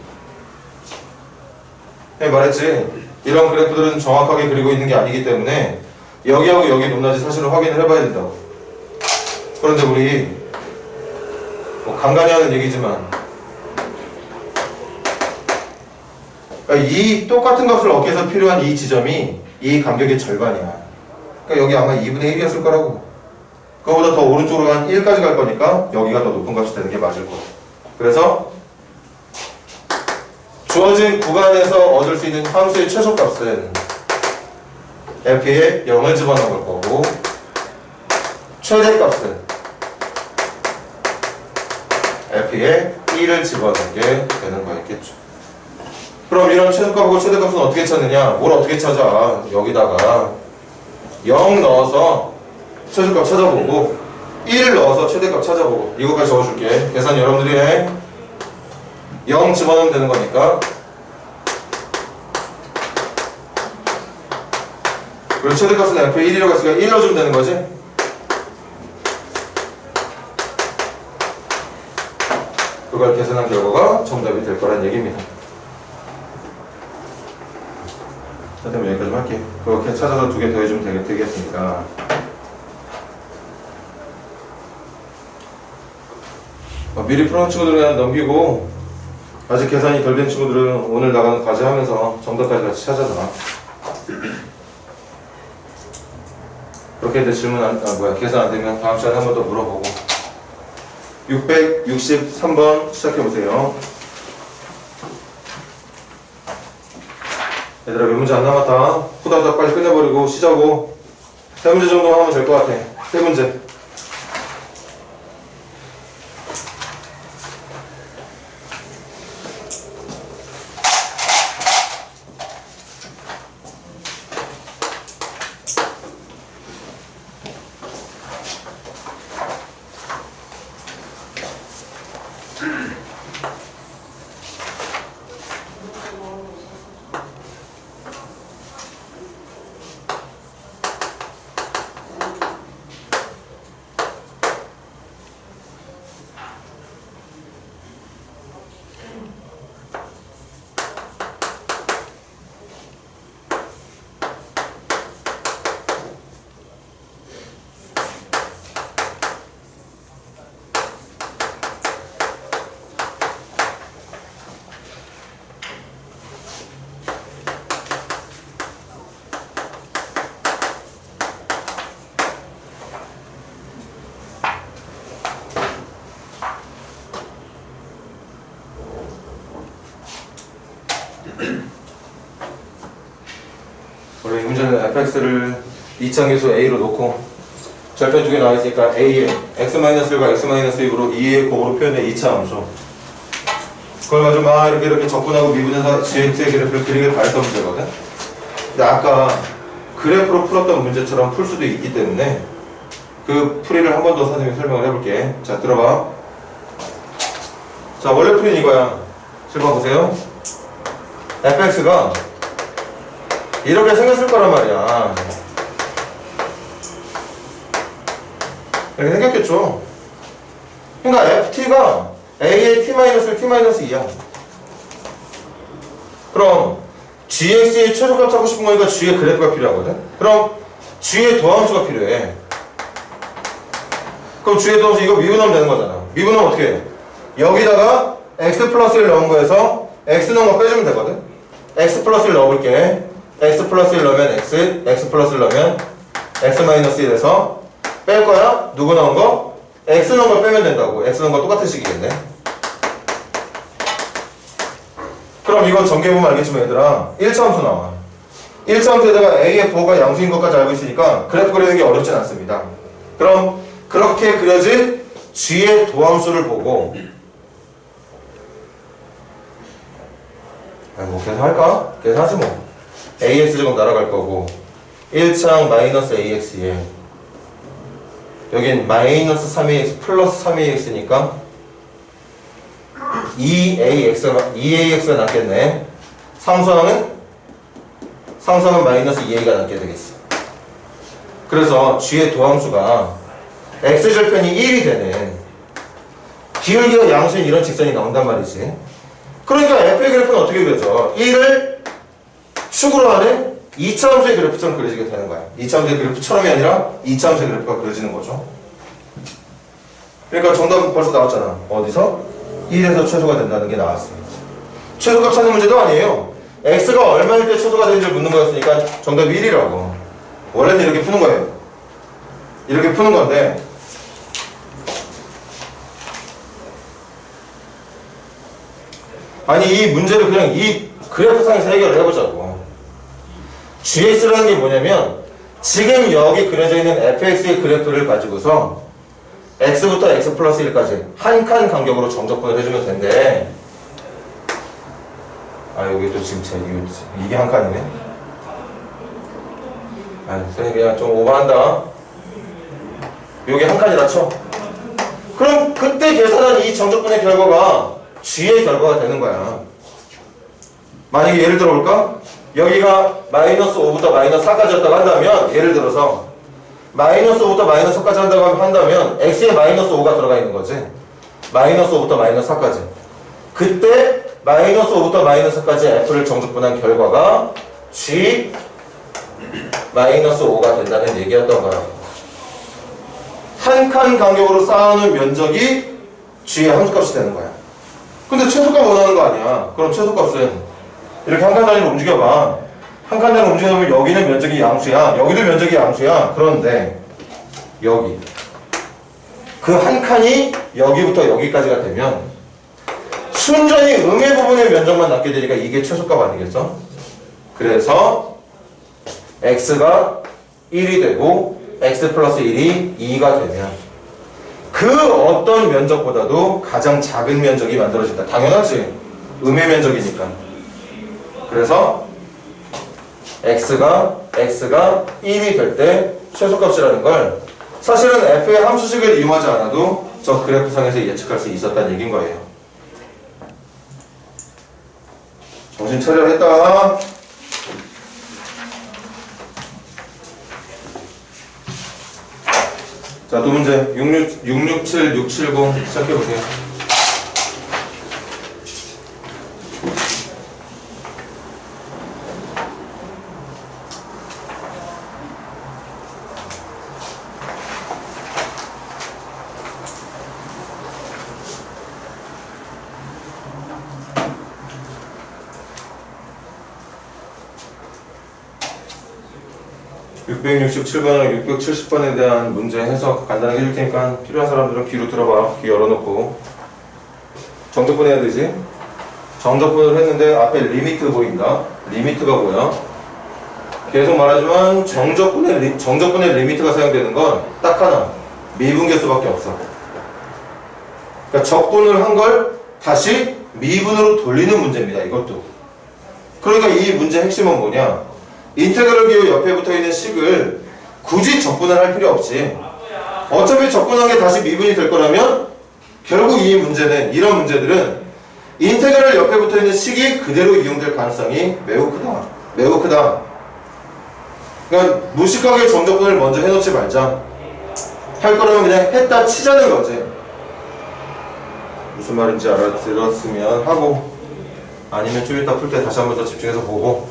말했지. 이런 그래프들은 정확하게 그리고 있는 게 아니기 때문에 여기하고 여기 높낮이 사실을 확인을 해봐야 된다고. 그런데 우리 뭐 간간히 하는 얘기지만 그러니까 이 똑같은 값을 얻기 위해서 필요한 이 지점이 이 간격의 절반이야. 그러니까 여기 아마 2분의 1이었을 거라고. 그거보다 더 오른쪽으로 한 1까지 갈 거니까 여기가 더 높은 값이 되는 게 맞을 거. 그래서 주어진 구간에서 얻을 수 있는 함수의 최소값은 f에 0을 집어넣을 거고 최대값은 f에 1을 집어넣게 되는 거였겠죠. 그럼 이런 최소값하고 최대값은 어떻게 찾느냐? 뭘 어떻게 찾아? 여기다가 0 넣어서 최소값 찾아보고 1 넣어서 최대값 찾아보고 이거까지 적어줄게. 계산 여러분들이 해. 0 집어넣으면 되는 거니까. 그리고 최대값은 f에 1이라고 했으니까 1 넣어주면 되는 거지. 그걸 계산한 결과가 정답이 될 거란 얘기입니다. 자, 그럼 여기까지 할게. 그렇게 찾아서 2개 더해주면 되겠으니까. 미리 풀어놓은 친구들은 그냥 넘기고 아직 계산이 덜 된 친구들은 오늘 나가는 과제 하면서 정답까지 같이 찾아놔. 그렇게 질문 계산 안 되면 다음 시간에 한 번 더 물어보고. 663번 시작해보세요. 얘들아, 몇 문제 안 남았다. 후다닥 빨리 끝내버리고 쉬자고. 3문제 정도 하면 될 것 같아. 3문제. 원래 이 문제는 fx를 2차계수 a로 놓고 절편 두 개 나와 있으니까 a에 x-1과 x-1으로 2의 곱으로 표현된 2차 함수. 그걸 가지고 막 이렇게 접근하고 미분해서 gx의 그래프를 그리게 바랬던 문제거든. 근데 아까 그래프로 풀었던 문제처럼 풀 수도 있기 때문에 그 풀이를 한 번 더 선생님이 설명을 해볼게. 자, 들어봐. 자, 원래 풀이는 이거야. 7번 보세요. fx가 이렇게 생겼을 거란 말이야. 이렇게 생겼겠죠. 그러니까 ft가 a의 t-1, t-2야. 그럼 gx의 최소값 찾고 싶은 거니까 g의 그래프가 필요하거든. 그럼 g의 도함수가 필요해. 그럼 g의 도함수 이거 미분하면 되는 거잖아. 미분하면 어떻게 해? 여기다가 x 플러스 1 넣은 거에서 x 넣은 거 빼주면 되거든. x 플러스 1 넣어볼게. x 플러스 1 넣으면 x 플러스 1 넣으면 x 마이너스 1에서 뺄 거야? 누구 넣은 거? x 넣은 거 빼면 된다고. x 넣은 거 똑같은 식이겠네. 그럼 이거 전개해보면 알겠지만 얘들아 1차 함수 나와. 1차 함수에다가 a의 부호가 양수인 것까지 알고 있으니까 그래프 그리는 게 어렵진 않습니다. 그럼 그렇게 그려진 g의 도함수를 보고 뭐 계산할까? 계산하지 뭐. ax제곱 날아갈 거고 1창 마이너스 ax에 여긴 마이너스 3ax 플러스 3ax니까 2ax가 남겠네. 상수항은 마이너스 2a가 남게 되겠어. 그래서 g의 도함수가 x절편이 1이 되는 기울기가 양수인 이런 직선이 나온단 말이지. 그러니까 f의 그래프는 어떻게 그려져? 1을 축으로 하는 2차 함수의 그래프처럼 그려지게 되는 거야. 2차 함수의 그래프처럼이 아니라 2차 함수의 그래프가 그려지는 거죠. 그러니까 정답은 벌써 나왔잖아. 어디서? 1에서 최소가 된다는 게 나왔어. 최소값 찾는 문제도 아니에요. x가 얼마일 때 최소가 되는지를 묻는 거였으니까 정답이 1이라고. 원래는 이렇게 푸는 거예요. 이렇게 푸는 건데 아니 이 문제를 그냥 이 그래프상에서 해결을 해보자고. gx라는 게 뭐냐면 지금 여기 그려져 있는 fx의 그래프를 가지고서 x부터 x 플러스 1까지 한 칸 간격으로 정적분을 해주면 된대. 아 여기 또 지금 이게 한 칸이네. 아 선생님 그냥 좀 오버한다. 여기 한 칸이라 쳐. 그럼 그때 계산한 이 정적분의 결과가 g의 결과가 되는 거야. 만약에 예를 들어 볼까? 여기가 마이너스 5부터 마이너스 4까지였다고 한다면 예를 들어서 마이너스 5부터 마이너스 4까지 한다면 x에 마이너스 5가 들어가 있는 거지. 마이너스 5부터 마이너스 4까지. 그때 마이너스 5부터 마이너스 4까지 f를 정적분한 결과가 g 마이너스 5가 된다는 얘기였던 거야. 한 칸 간격으로 쌓아놓은 면적이 g의 함수값이 되는 거야. 근데 최소값 원하는 거 아니야. 그럼 최소값은 이렇게 한 칸 단위로 움직여봐. 한 칸으로 움직여보면 여기는 면적이 양수야. 여기도 면적이 양수야. 그런데 여기 그 한 칸이 여기부터 여기까지가 되면 순전히 음의 부분의 면적만 남게 되니까 이게 최소값 아니겠어? 그래서 x가 1이 되고 x 플러스 1이 2가 되면 그 어떤 면적보다도 가장 작은 면적이 만들어진다. 당연하지. 음의 면적이니까. 그래서 x가 1이 될 때 최소값이라는 걸 사실은 f의 함수식을 이용하지 않아도 저 그래프상에서 예측할 수 있었다는 얘기인 거예요. 정신 차려 했다. 자, 또 문제 667, 670 시작해보세요. 육 667번이랑 670번에 대한 문제 해석 간단하게 해줄 테니까 필요한 사람들은 귀로 들어봐. 귀 열어놓고. 정적분 해야 되지? 정적분을 했는데 앞에 리미트 보인다. 리미트가 뭐야? 계속 말하지만 정적분의 리미트가 사용되는 건 딱 하나. 미분계수밖에 없어. 그러니까 적분을 한 걸 다시 미분으로 돌리는 문제입니다. 이것도. 그러니까 이 문제의 핵심은 뭐냐? 인테그럴 기호 옆에 붙어있는 식을 굳이 적분을 할 필요 없이 어차피 적분한 게 다시 미분이 될 거라면 결국 이 문제는, 이런 문제들은 인테그럴 옆에 붙어있는 식이 그대로 이용될 가능성이 매우 크다. 매우 크다. 그러니까 무식하게 정적분을 먼저 해놓지 말자. 할 거라면 그냥 했다 치자는 거지. 무슨 말인지 알아들었으면 하고, 아니면 좀 이따 풀 때 다시 한 번 더 집중해서 보고.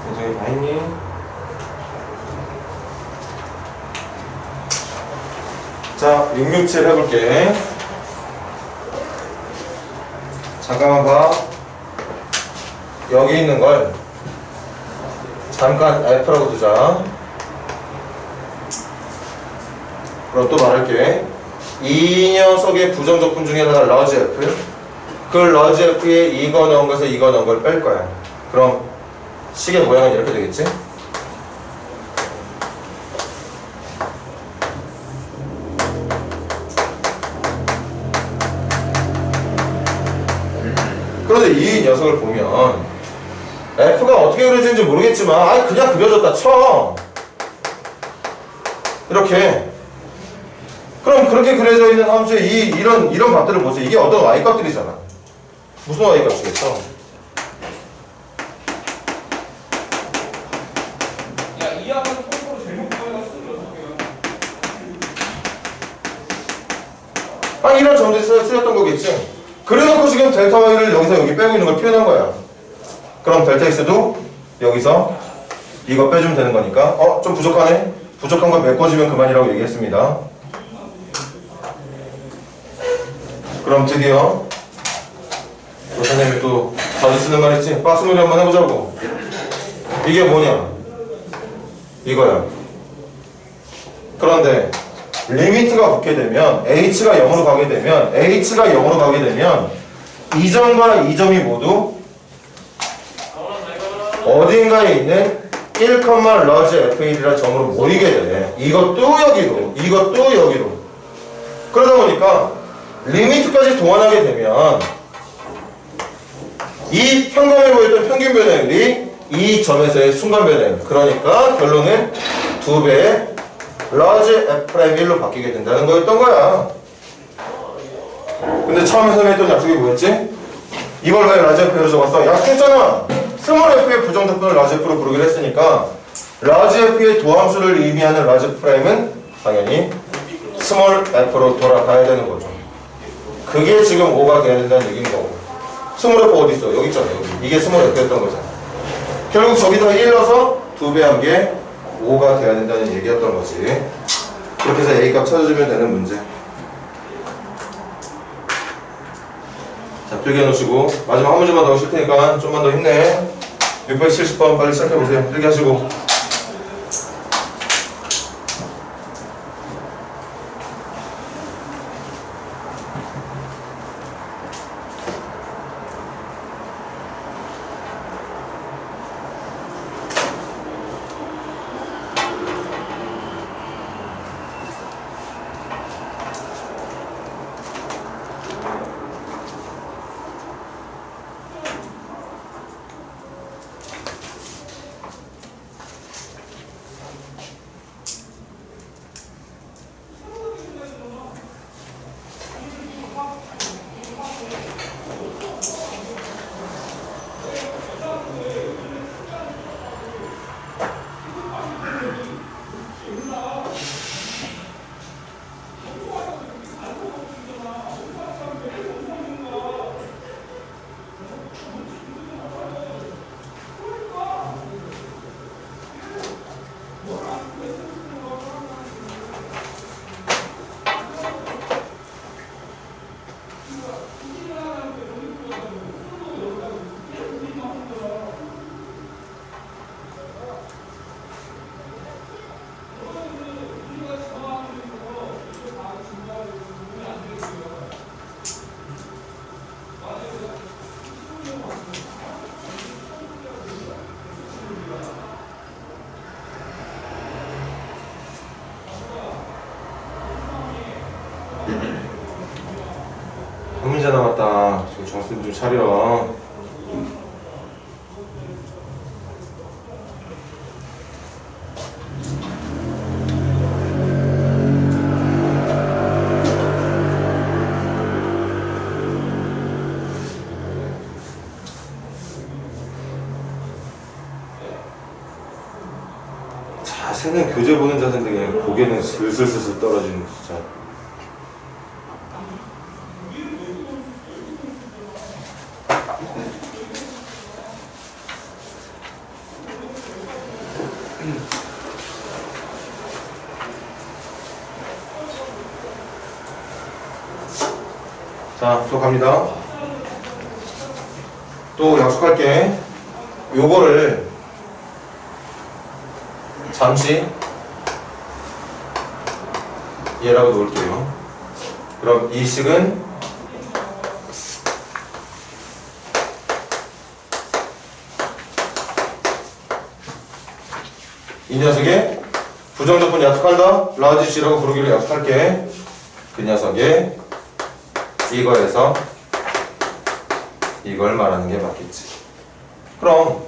굉장히 다행히 자, 667 해볼게. 잠깐만 봐. 여기 있는 걸 잠깐 F라고 두자. 그럼 또 말할게. 이 녀석의 부정적분 중에 하나가 러지 F. 그 러지 F에 이거 넣은 것에서 이거 넣은 걸 뺄 거야. 그럼 식의 모양은 이렇게 되겠지? 그런데 이 녀석을 보면 F가 어떻게 그려지는지 모르겠지만 그냥 그려졌다 쳐. 이렇게. 그럼 그렇게 그려져 있는 함수의 이런 값들을 보세요. 이게 어떤 y값들이잖아. 무슨 y값이겠어? 야, 이 학원 콩으로 제목 보여놨어. 이런 점들이 쓰였던 거겠지. 그래놓고 지금 델타 y를 여기서 여기 빼고 있는 걸 표현한 거야. 그럼 델타 x도 여기서 이거 빼주면 되는 거니까 좀 부족하네? 부족한 건 메꿔주면 그만이라고 얘기했습니다. 그럼 드디어 선생님이 또 자주 쓰는 말 있지? 박스놀이 한번 해보자고. 이게 뭐냐? 이거야. 그런데 리미트가 붙게 되면 h가 0으로 가게 되면 h가 0으로 가게 되면 이 점과 이 점이 모두 어딘가에 있는 1, large f1이라는 점으로 모이게 돼. 이것도 여기로, 이것도 여기로. 그러다 보니까 리미트까지 동원하게 되면 이 평범해 보였던 평균 변화율이 이 점에서의 순간 변화율. 그러니까 결론은 2배의 large f'1로 바뀌게 된다는 거였던 거야. 근데 처음에 선생님이 했던 약속이 뭐였지? 이걸 왜 large f'로 적었어? 약속했잖아. 스몰 f의 부정적분을 large f로 부르기로 했으니까 large f의 도함수를 의미하는 large 프라임은 당연히 스몰 f로 돌아가야 되는 거죠. 그게 지금 5가 돼야 된다는 얘기인 거고. 스몰 f 어디 있어? 여기 있잖아. 여기. 이게 스몰 f였던 거잖아. 결국 저기다 1 넣어서 2배 한 게 5가 돼야 된다는 얘기였던 거지. 그렇게 해서 a 값 찾아주면 되는 문제. 자, 필기해 놓으시고 마지막 한 문제만 더 하실 테니까 좀만 더 힘내. 670번 빨리 시작해보세요. 필기하시고. 한 문제 남았다. 지금 정신 좀 차려. 자세는 교재 보는 자세인데 그냥 고개는 슬슬슬슬 떨어지는 진짜. 자, 또 갑니다. 또 약속할게. 요거를 잠시 얘라고 놓을게요. 그럼 이 식은 이 녀석의 부정적분 약속한다. 라지 C라고 부르기로 약속할게. 그 녀석의 이거에서 이걸 말하는 게 맞겠지. 그럼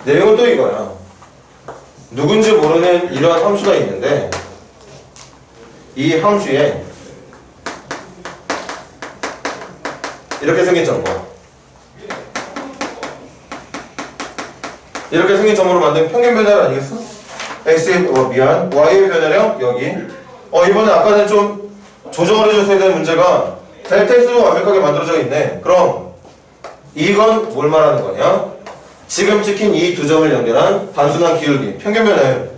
내용은 또 이거야. 누군지 모르는 이러한 함수가 있는데 이 함수에 이렇게 생긴 점과 이렇게 생긴 점으로 만든 평균 변화를 아니겠어? x의 미안 y의 변화량 여기. 이번에 아까는 좀 조정을 해줬어야 되는 문제가 델타 x로 완벽하게 만들어져 있네. 그럼 이건 뭘 말하는 거냐? 지금 찍힌 이 두 점을 연결한 단순한 기울기, 평균 변화예요.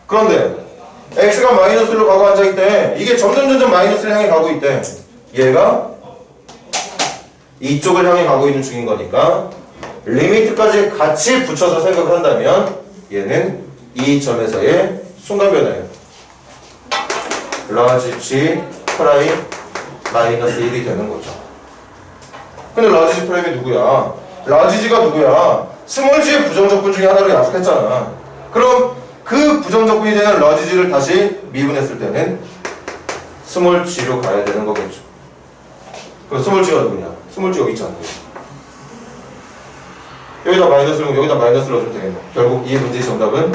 그런데 x가 마이너스로 가고 앉아있대. 이게 점점 마이너스를 향해 가고 있대. 얘가 이쪽을 향해 가고 있는 중인 거니까 리미트까지 같이 붙여서 생각을 한다면 얘는 이 점에서의 순간 변화예요. 라지 G 프라임 마이너스 1이 되는 거죠. 근데 라지 G 프라임이 누구야? 라지 G가 누구야? 스몰 G의 부정적분 중에 하나로 약속했잖아. 그럼 그 부정적분이 되는 라지 G를 다시 미분했을 때는 스몰 G로 가야 되는 거겠죠. 그럼 스몰 G가 누구냐? 스몰 G 여기 있잖아. 여기다 마이너스를 넣으면 여기다 마이너스를 넣어주면 되겠네. 결국 이 문제의 정답은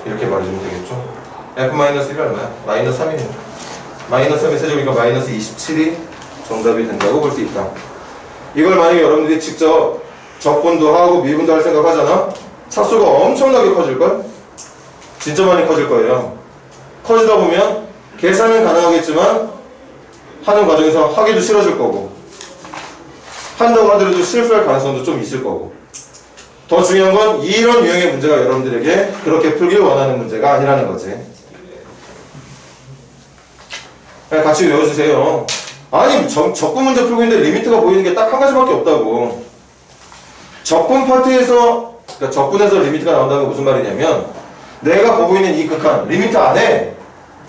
이렇게 말해주면 되겠죠. F-1이 얼마야? 마이너스 3이네. 마이너스 3의 세제곱이니까 마이너스 27이 정답이 된다고 볼 수 있다. 이걸 만약에 여러분들이 직접 적분도 하고 미분도 할 생각 하잖아? 차수가 엄청나게 커질걸? 진짜 많이 커질 거예요. 커지다 보면 계산은 가능하겠지만 하는 과정에서 하기도 싫어질 거고 한다고 하더라도 실수할 가능성도 좀 있을 거고 더 중요한 건 이런 유형의 문제가 여러분들에게 그렇게 풀길 원하는 문제가 아니라는 거지. 그냥 같이 외워주세요. 아니 적분 문제 풀고 있는데 리미트가 보이는 게 딱 한 가지밖에 없다고. 적분 파트에서 그러니까 적분에서 리미트가 나온다는 건 무슨 말이냐면 내가 보고 있는 이 극한 리미트 안에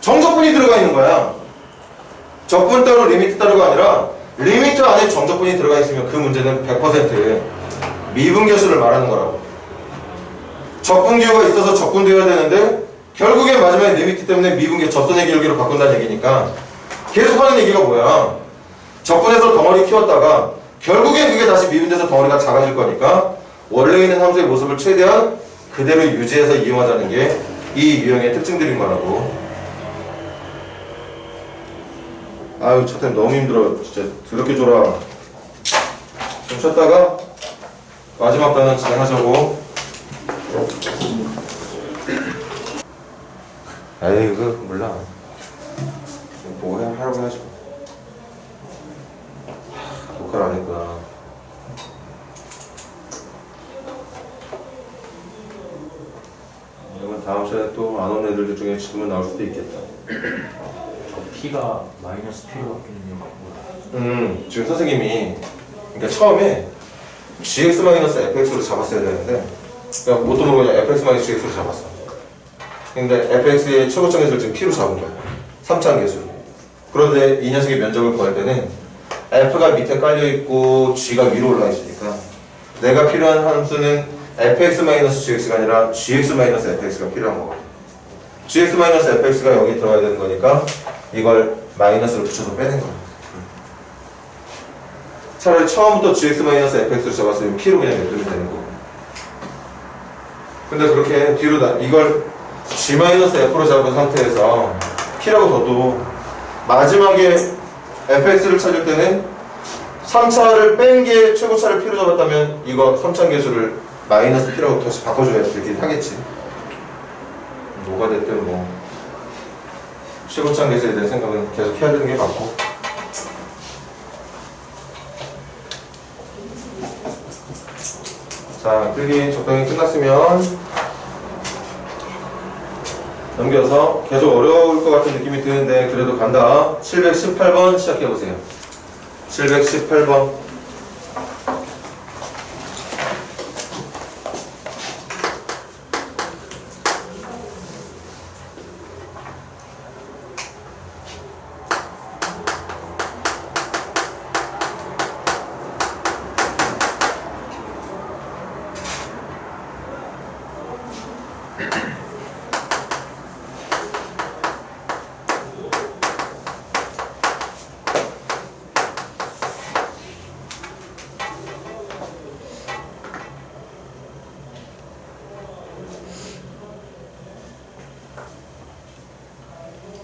정적분이 들어가 있는 거야. 적분 따로 리미트 따로가 아니라 리미트 안에 정적분이 들어가 있으면 그 문제는 100% 미분계수를 말하는 거라고. 적분기호가 있어서 적분되어야 되는데 결국엔 마지막에 리미트 때문에 미분계 접선의 기울기로 바꾼다는 얘기니까 계속 하는 얘기가 뭐야? 적분해서 덩어리 키웠다가 결국엔 그게 다시 미분돼서 덩어리가 작아질 거니까 원래 있는 함수의 모습을 최대한 그대로 유지해서 이용하자는 게 이 유형의 특징들인 거라고. 아유 저 템 너무 힘들어. 진짜 더럽게 졸아. 좀 쉬었다가 마지막 단원 진행하자고. 에이 그거 몰라. 보고 하라고 해야지. 녹화를 안 했구나. 이러면 다음 시간에 또 안 온 애들 중에 지금은 나올 수도 있겠다. 저 P가 마이너스 P로 바뀌는 이유가 뭐야? 지금 선생님이 그러니까 처음에 gx-fx로 잡았어야 되는데 그러니까 뭣도 모르고 그냥 fx-gx로 잡았어. 근데 fx의 최고점 계수를 지금 p로 잡은 거야. 3차원 계수. 그런데 이 녀석의 면적을 구할 때는 f가 밑에 깔려있고 g가 위로 올라 있으니까 내가 필요한 함수는 fx-gx가 아니라 gx-fx가 필요한 거거든. gx-fx가 여기 들어가야 되는 거니까 이걸 마이너스를 붙여서 빼낸 거야. 차라리 처음부터 gx-fx를 잡았으면 p로 그냥 냅두면 되는 거고. 근데 그렇게 뒤로 이걸 g-f로 잡은 상태에서 p라고 둬도 마지막에 fx를 찾을 때는 3차를 뺀 게 최고차를 p로 잡았다면 이거 3차 계수를 마이너스 p라고 다시 바꿔줘야 되긴 하겠지. 뭐가 됐든 뭐 최고차 계수에 대한 생각은 계속 해야 되는 게 맞고. 자, 필기 적당히 끝났으면 넘겨서 계속 어려울 것 같은 느낌이 드는데 그래도 간다. 718번 시작해보세요. 718번.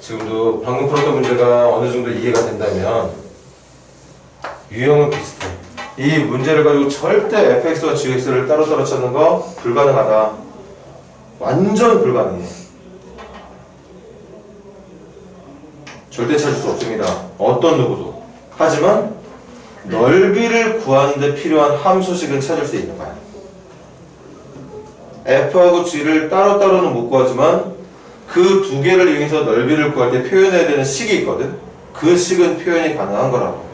지금도 방금 풀었던 문제가 어느 정도 이해가 된다면 유형은 비슷해. 이 문제를 가지고 절대 fx와 gx를 따로따로 찾는 거 불가능하다. 완전 불가능해. 절대 찾을 수 없습니다. 어떤 누구도. 하지만 넓이를 구하는데 필요한 함수식은 찾을 수 있는 거야. f하고 g를 따로따로는 못 구하지만 그 두 개를 이용해서 넓이를 구할 때 표현해야 되는 식이 있거든. 그 식은 표현이 가능한 거라고.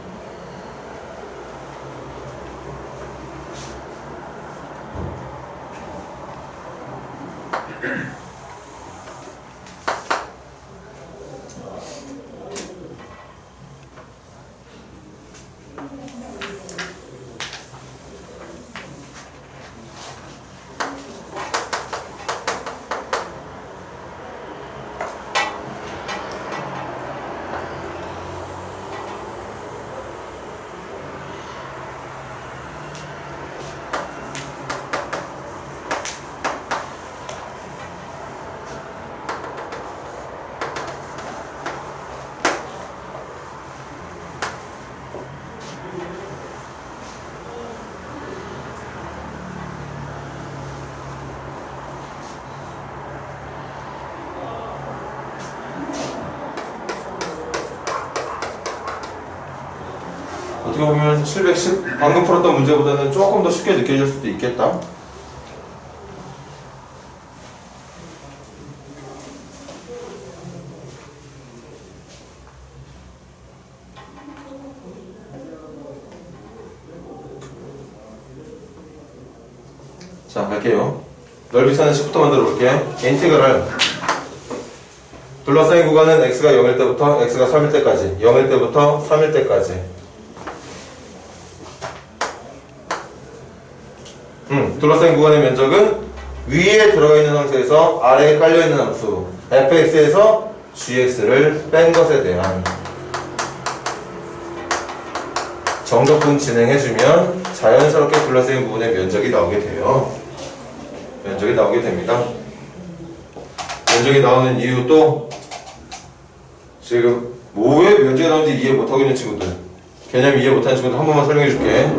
어떻게 보면 710 방금 풀었던 문제보다는 조금 더 쉽게 느껴질 수도 있겠다. 자, 갈게요. 넓이 찾는 식부터 만들어 볼게요. 인티그랄 둘러싸인 구간은 x가 0일 때부터 x가 3일 때까지, 0일 때부터 3일 때까지. 둘러싸인 구간의 면적은 위에 들어가 있는 함수에서 아래에 깔려 있는 함수 fx에서 gx를 뺀 것에 대한 정적분 진행해주면 자연스럽게 둘러싸인 부분의 면적이 나오게 돼요. 면적이 나오게 됩니다. 면적이 나오는 이유도 지금 뭐에 면적이 나오는지 이해 못하고 있는 친구들, 개념 이해 못하는 친구들 한 번만 설명해 줄게.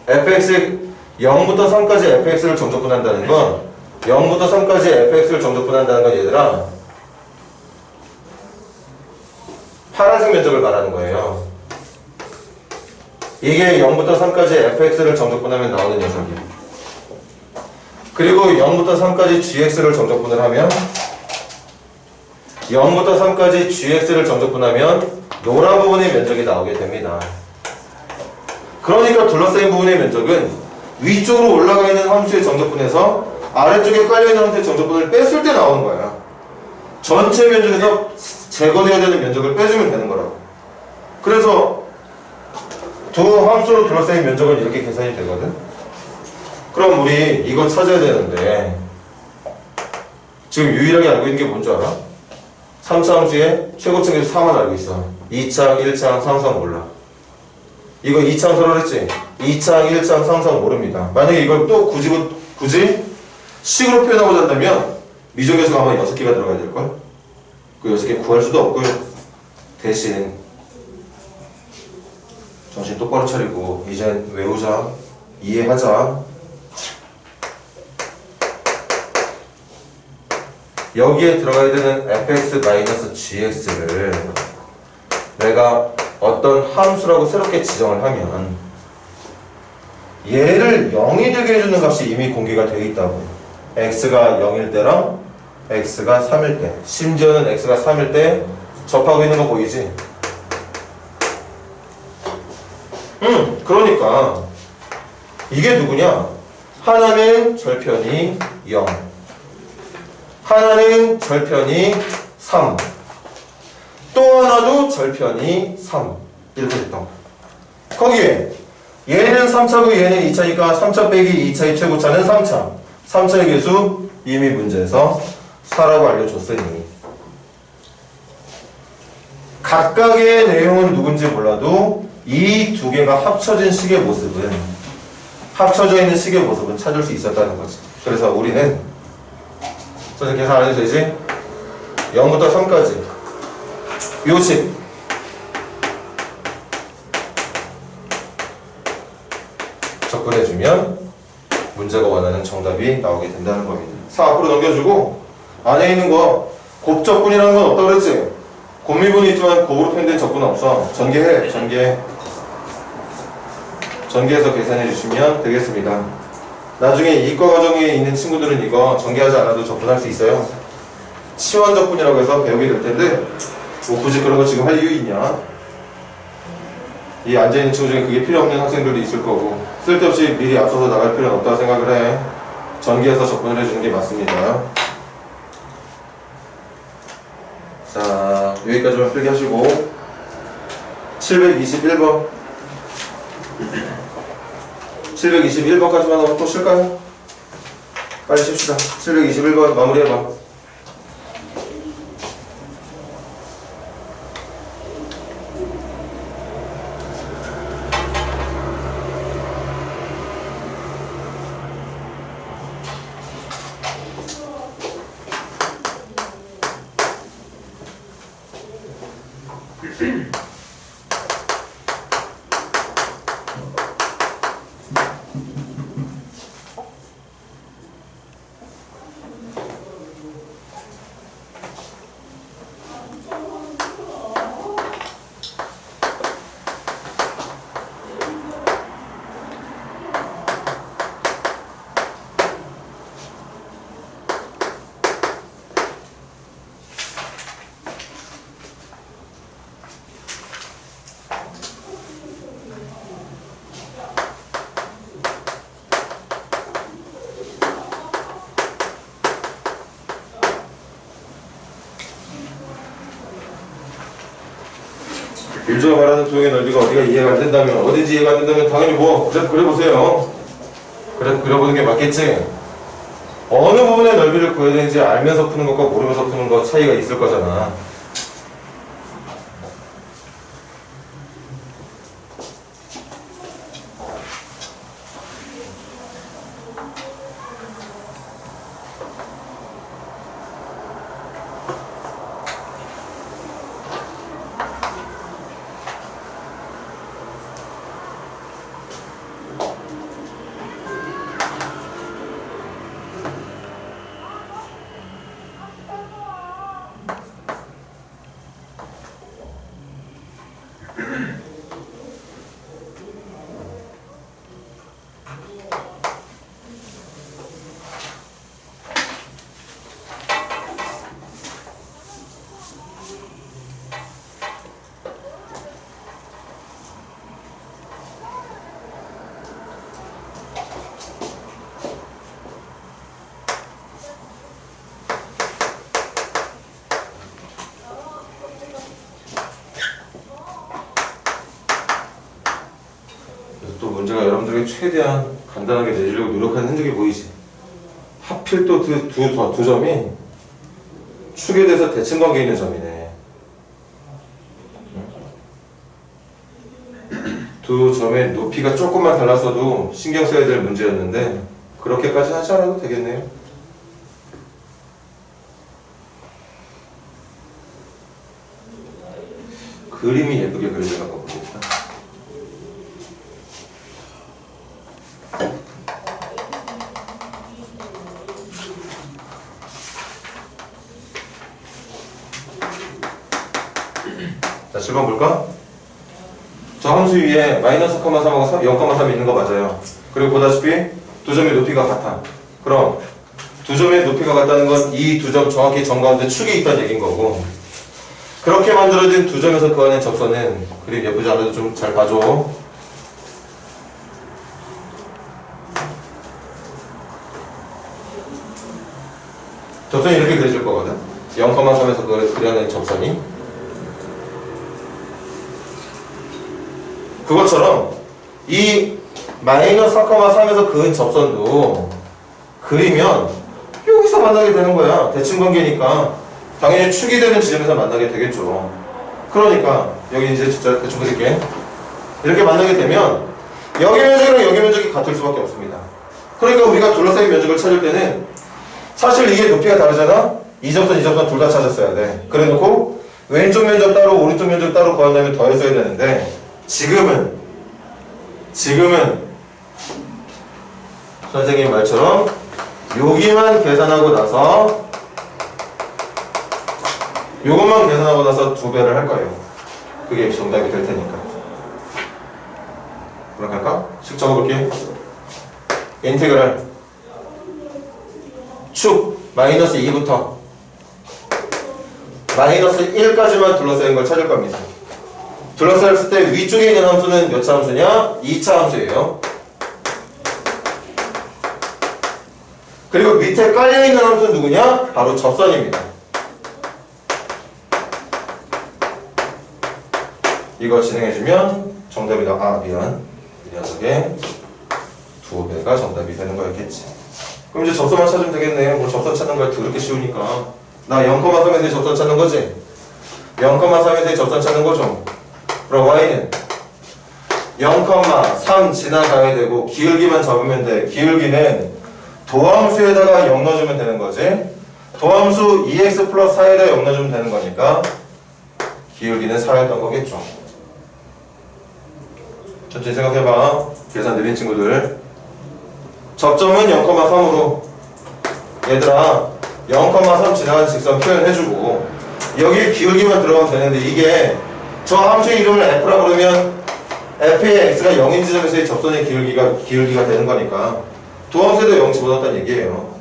fx 0부터 3까지 fx를 정적분한다는 건 0부터 3까지 fx를 정적분한다는 건 얘들아 파란색 면적을 말하는 거예요. 이게 0부터 3까지 fx를 정적분하면 나오는 녀석이에요. 그리고 0부터 3까지 gx를 정적분을 하면 0부터 3까지 gx를 정적분하면 노란 부분의 면적이 나오게 됩니다. 그러니까 둘러싸인 부분의 면적은 위쪽으로 올라가 있는 함수의 정적분에서 아래쪽에 깔려있는 함수의 정적분을 뺐을 때 나오는 거야. 전체 면적에서 제거되어야 되는 면적을 빼주면 되는 거라고. 그래서 두 함수로 둘러싸인 면적은 이렇게 계산이 되거든. 그럼 우리 이거 찾아야 되는데 지금 유일하게 알고 있는 게 뭔지 알아? 3차 함수의 최고층에서 4만 알고 있어. 2창, 1창, 3창 몰라. 이거 2창 설월했지? 2창, 1창, 3창 모릅니다. 만약에 이걸 또 굳이 식으로 표현하고자 한다면 미적에서 아마 6개가 들어가야 될걸? 그 6개 구할 수도 없고요. 대신 정신 똑바로 차리고 이젠 외우자, 이해하자. 여기에 들어가야 되는 fx-gx를 내가 어떤 함수라고 새롭게 지정을 하면 얘를 0이 되게 해주는 값이 이미 공개가 되어 있다고. x가 0일 때랑 x가 3일 때, 심지어는 x가 3일 때 접하고 있는 거 보이지? 그러니까 이게 누구냐? 하나는 절편이 0, 하나는 절편이 3, 또 하나도 절편이 3 이렇게 됐던 거야. 거기에 얘는 3차고 얘는 2차니까 3차 빼기 2차의 최고차는 3차. 3차의 개수 이미 문제에서 4라고 알려줬으니 각각의 내용은 누군지 몰라도 이 두 개가 합쳐진 식의 모습은, 합쳐져 있는 식의 모습은 찾을 수 있었다는 거지. 그래서 우리는 선생님 계산 안 해도 되지? 0부터 3까지 요식 접근해주면 문제가 원하는 정답이 나오게 된다는 겁니다. 4 앞으로 넘겨주고 안에 있는 거 곱접근이라는 건 없다고 그랬지? 곱미분이 있지만 곱으로 표현된 접근은 없어. 전개해. 전개. 전개해서 계산해 주시면 되겠습니다. 나중에 이과 과정에 있는 친구들은 이거 전개하지 않아도 접근할 수 있어요. 치환 적분이라고 해서 배우게 될 텐데 뭐 굳이 그런 거 지금 할 이유 있냐? 이 앉아있는 친구 중에 그게 필요 없는 학생들도 있을 거고 쓸데없이 미리 앞서서 나갈 필요는 없다고 생각을 해. 전개해서 접근을 해주는 게 맞습니다. 자, 여기까지만 필기 하시고 721번 721번까지만 하고 또 쉴까요? 빨리 쉽시다. 721번 마무리해봐. 일조가 말하는 도형의 넓이가 어디가 이해가 안 된다면 어딘지 이해가 안 된다면 당연히 뭐 그려보세요. 그려보는 게 맞겠지. 어느 부분의 넓이를 구해야 되는지 알면서 푸는 것과 모르면서 푸는 것 차이가 있을 거잖아. 또 문제가 여러분들에게 최대한 간단하게 내주려고 노력하는 흔적이 보이지. 하필 또 두 점이 축에 대해서 대칭관계 있는 점이네. 두 점의 높이가 조금만 달랐어도 신경 써야 될 문제였는데 그렇게까지 하지 않아도 되겠네요. 그림이 예쁘게 그려져가 보겠다. 자, 7번 볼까? 저 함수 위에 마이너스 0,3하고 0,3 있는 거 맞아요. 그리고 보다시피 두 점의 높이가 같아. 그럼 두 점의 높이가 같다는 건 이 두 점 정확히 정가운데 축이 있다는 얘기인 거고, 그렇게 만들어진 두 점에서 그어낸 접선은 그림 예쁘지 않아도 좀 잘 봐줘. 접선이 이렇게 그려질 거거든. 0,3에서 그려낸 접선이 그것처럼 이 마이너스 4,3에서 그은 접선도 그리면 여기서 만나게 되는 거야. 대칭관계니까 당연히 축이 되는 지점에서 만나게 되겠죠. 그러니까 여기 이제 진짜 대충 그릴게. 이렇게 만나게 되면 여기 면적이랑 여기 면적이 같을 수밖에 없습니다. 그러니까 우리가 둘러싸인 면적을 찾을 때는 사실 이게 높이가 다르잖아. 이 접선 이 접선 둘 다 찾았어야 돼. 그래 놓고 왼쪽 면적 따로 오른쪽 면적 따로 구한 다음에 더했어야 되는데 지금은 선생님 말처럼 여기만 계산하고 나서 요것만 계산하고 나서 2배를 할 거예요. 그게 정답이 될 테니까. 그럼 갈까? 즉 적어볼게요. 인테그랄 축 마이너스 2부터 마이너스 1까지만 둘러싸인 걸 찾을 겁니다. 둘러싸였을 때 위쪽에 있는 함수는 몇 차 함수냐? 2차 함수예요. 그리고 밑에 깔려있는 함수는 누구냐? 바로 접선입니다. 이거 진행해주면 정답이다. 아 미안, 이 녀석의 2배가 정답이 되는 거였겠지. 그럼 이제 접선만 찾으면 되겠네. 뭐 접선 찾는 거야 더럽게 쉬우니까. 나 0,3에서 접선 찾는 거지? 0,3에서 접선 찾는 거죠. 그럼 y는 0,3 지나가야 되고 기울기만 잡으면 돼. 기울기는 도함수에다가 0 넣어주면 되는 거지. 도함수 2x 플러스 4에다 0 넣어주면 되는 거니까 기울기는 4였던 거겠죠. 천천히 생각해봐. 계산 느린 친구들. 접점은 0,3으로 얘들아 0,3 지나가는 직선 표현해주고 여기 기울기만 들어가면 되는데 이게 저 함수 이름을 f라고 그러면 f의 x가 0인 지점에서의 접선의 기울기가 되는 거니까 도함수에도 0 집어넣었다는 얘기예요.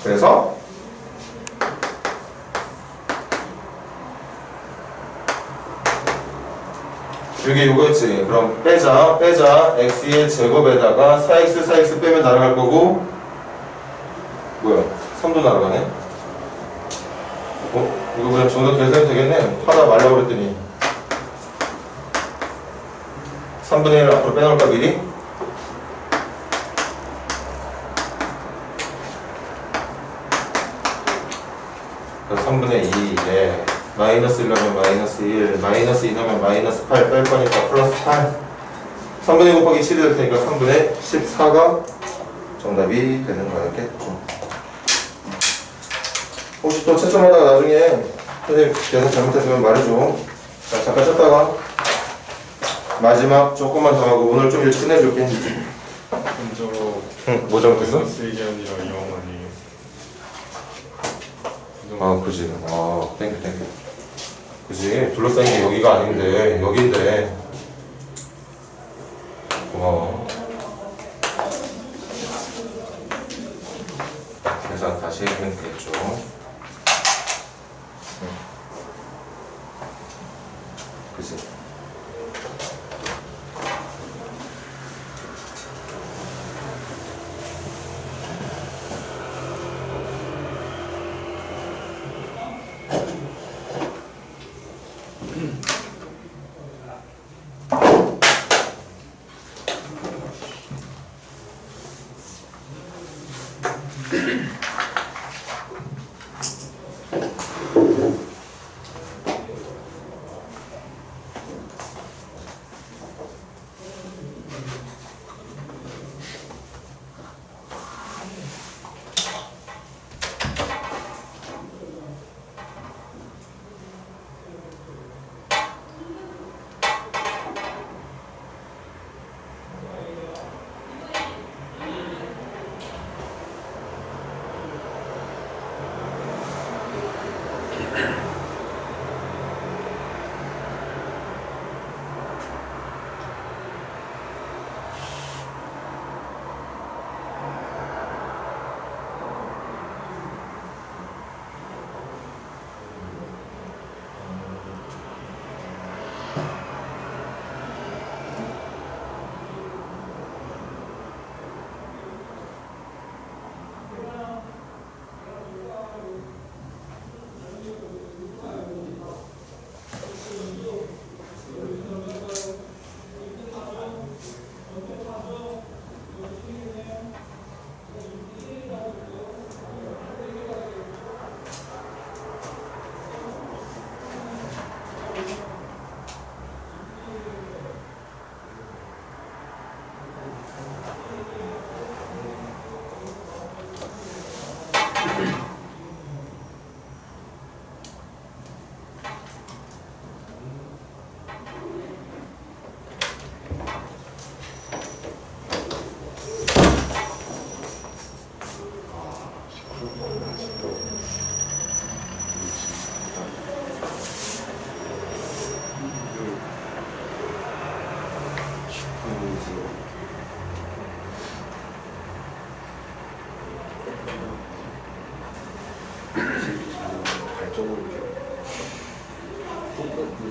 그래서 여기 이거였지. 그럼 빼자 x의 제곱에다가 4x 빼면 날아갈 거고 뭐야 3도 날아가네. 이거 그냥 정답 계산이 되겠네. 하다 말라고 그랬더니 3분의 1 앞으로 빼놓을까 미리? 그래서 3분의 2에 마이너스 1넣으면 마이너스 1, 마이너스 2 넣으면 마이너스 8 뺄 거니까 플러스 8. 3분의 1 곱하기 7이 될 테니까 3분의 14가 정답이 되는 거였겠죠. 혹시 또 채점하다가 나중에 선생님 계산 잘못했으면 말해줘. 자, 잠깐 쉬었다가 마지막 조금만 더 하고 오늘 좀 일찍 끝내줄게. 저거 뭐 잘못했어? 마이너스 1이 아니라 0 아니에요? 아 그지. 아 땡큐 그지. 둘러싸인 게 여기가 아닌데 여긴데. 고마워. 계산 다시 해주면 되겠죠. 그지.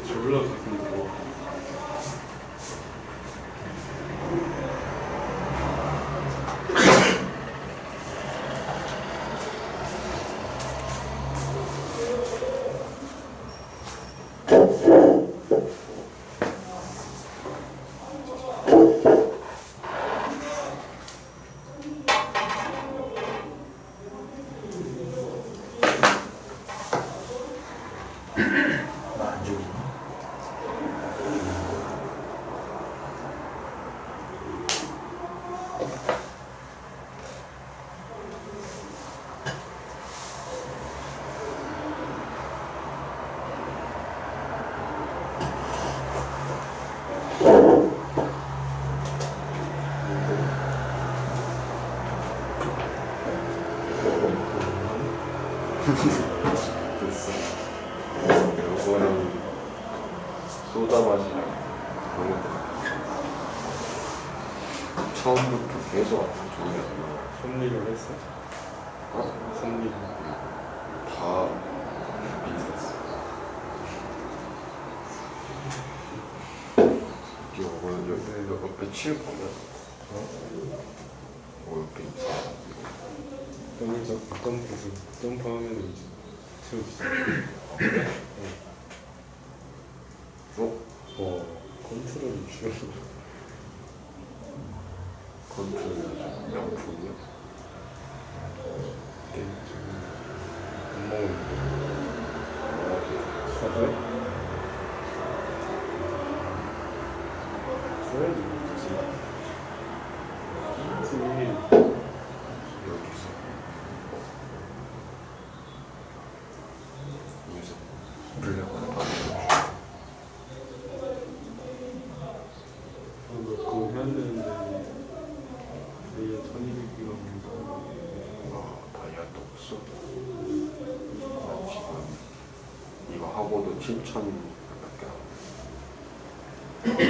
졸라 가슴이 좋아. 나안 죽이나? 됐어. 이거는 소다 맛이랑 그런 것들. 처음부터 계속 종이야. 섭리를 했어? 어? 섭리. 다 비슷했어. 이거 옆에 칠 거면 옆에 있어. 여기서 점프해서 점프하면 이제 채우지. 컨트롤이 필요해. 컨트롤이 명품이야? 안 먹는데. 사과해? 써야지, 그치? 여기서. 여기서 블랙홀 받아줘. 그거 해야 되는데 내일 1200기가 다이아도 없어. 나 지금 이거 하고도 7000밖에 안 돼.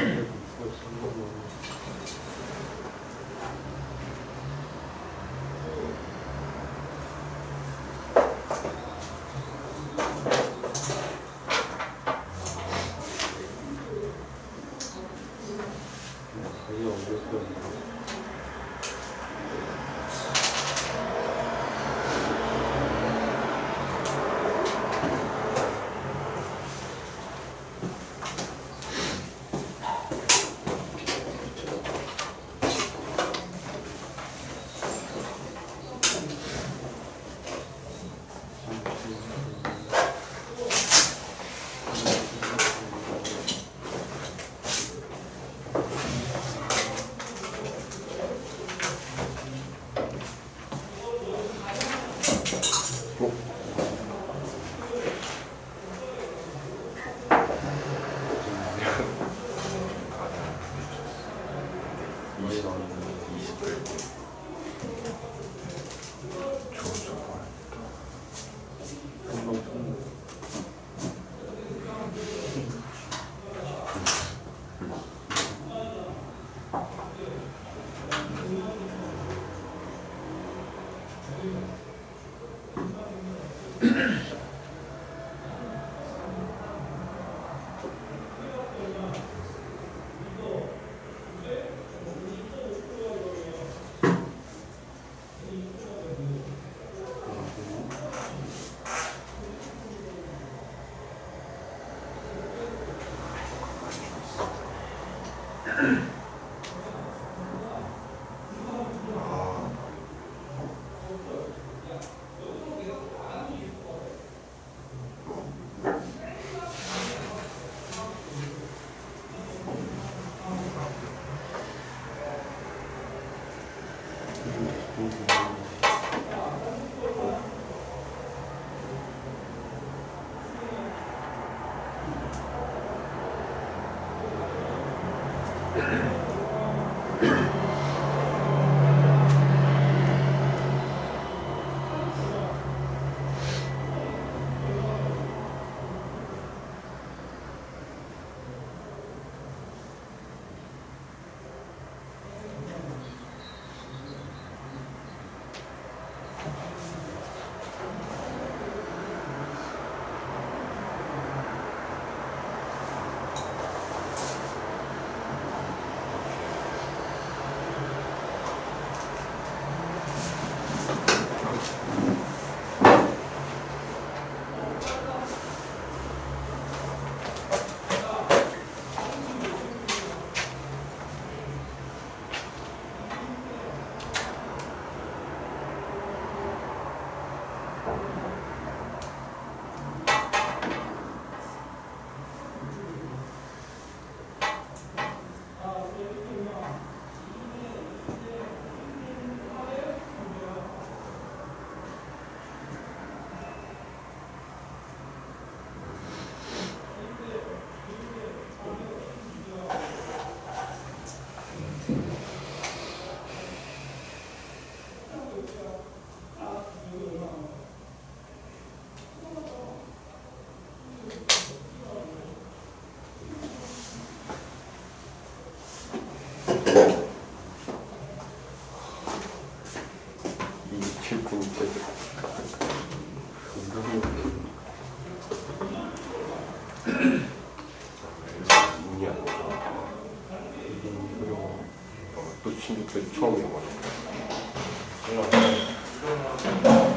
그 처음인 거 같아.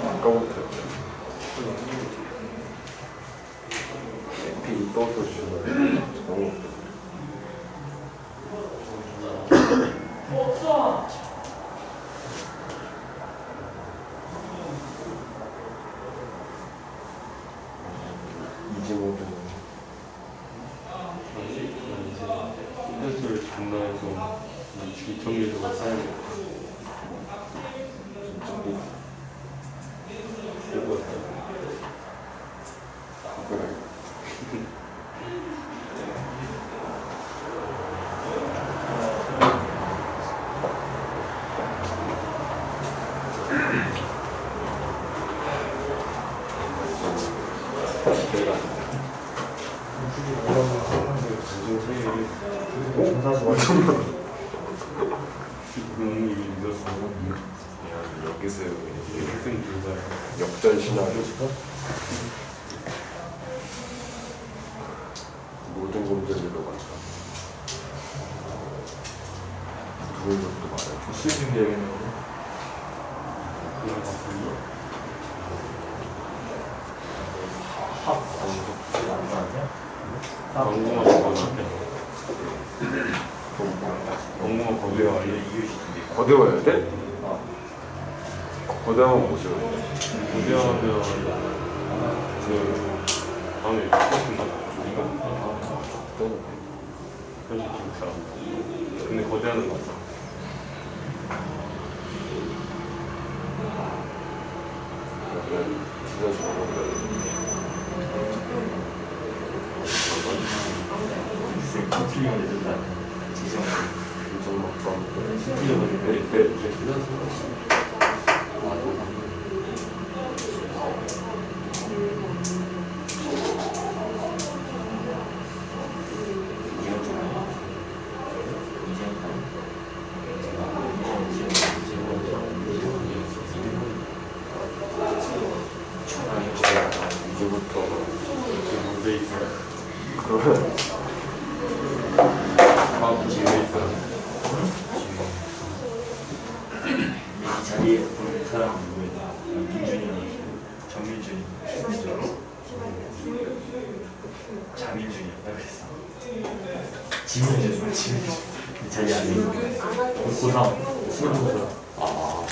아까부터 에피 또또 주는 너무 이지 모드는 펜슬을 장난해서 정리해서 사야겠다. 이거 그래. 여기서 역전 시나리오 모든 공들이로 간다. 누굴 것도 말해줘. 수익 준비해야겠네. 엉궁아 거대화 거대 와야 돼? 거대하면 못 써요. 거대하면 그 다음에 똑같은가? 현실 좀 잘한다. 근데 거대하는 거 같아. 진짜 좋은 틀리면 되겠다. 지정. 인정 막상 이제부터 문제 있어요. 그러면 다음 기회 있어요. 이 자리에 본 사람 누구야? 민준이랑 정민준이. 자민준이었다 그랬어. 지민준. 이 자리 안에 있는 고3 수능고사. 아.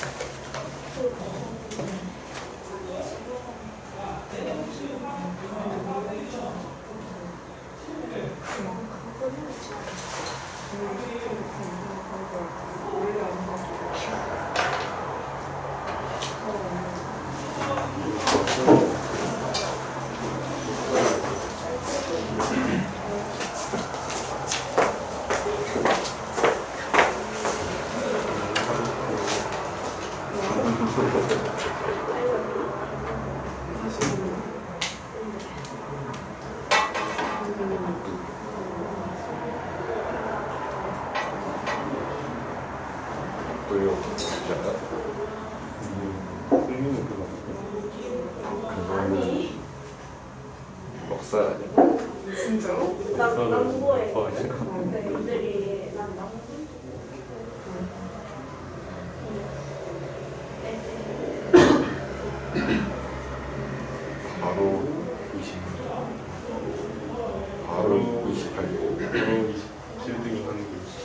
또요 진짜 승민은 그거 그거는 먹사 아니야? 진짜로? 남고에 애들이 난 남고 바로 20 바로 28고 바로 27등이 하는 거 있어.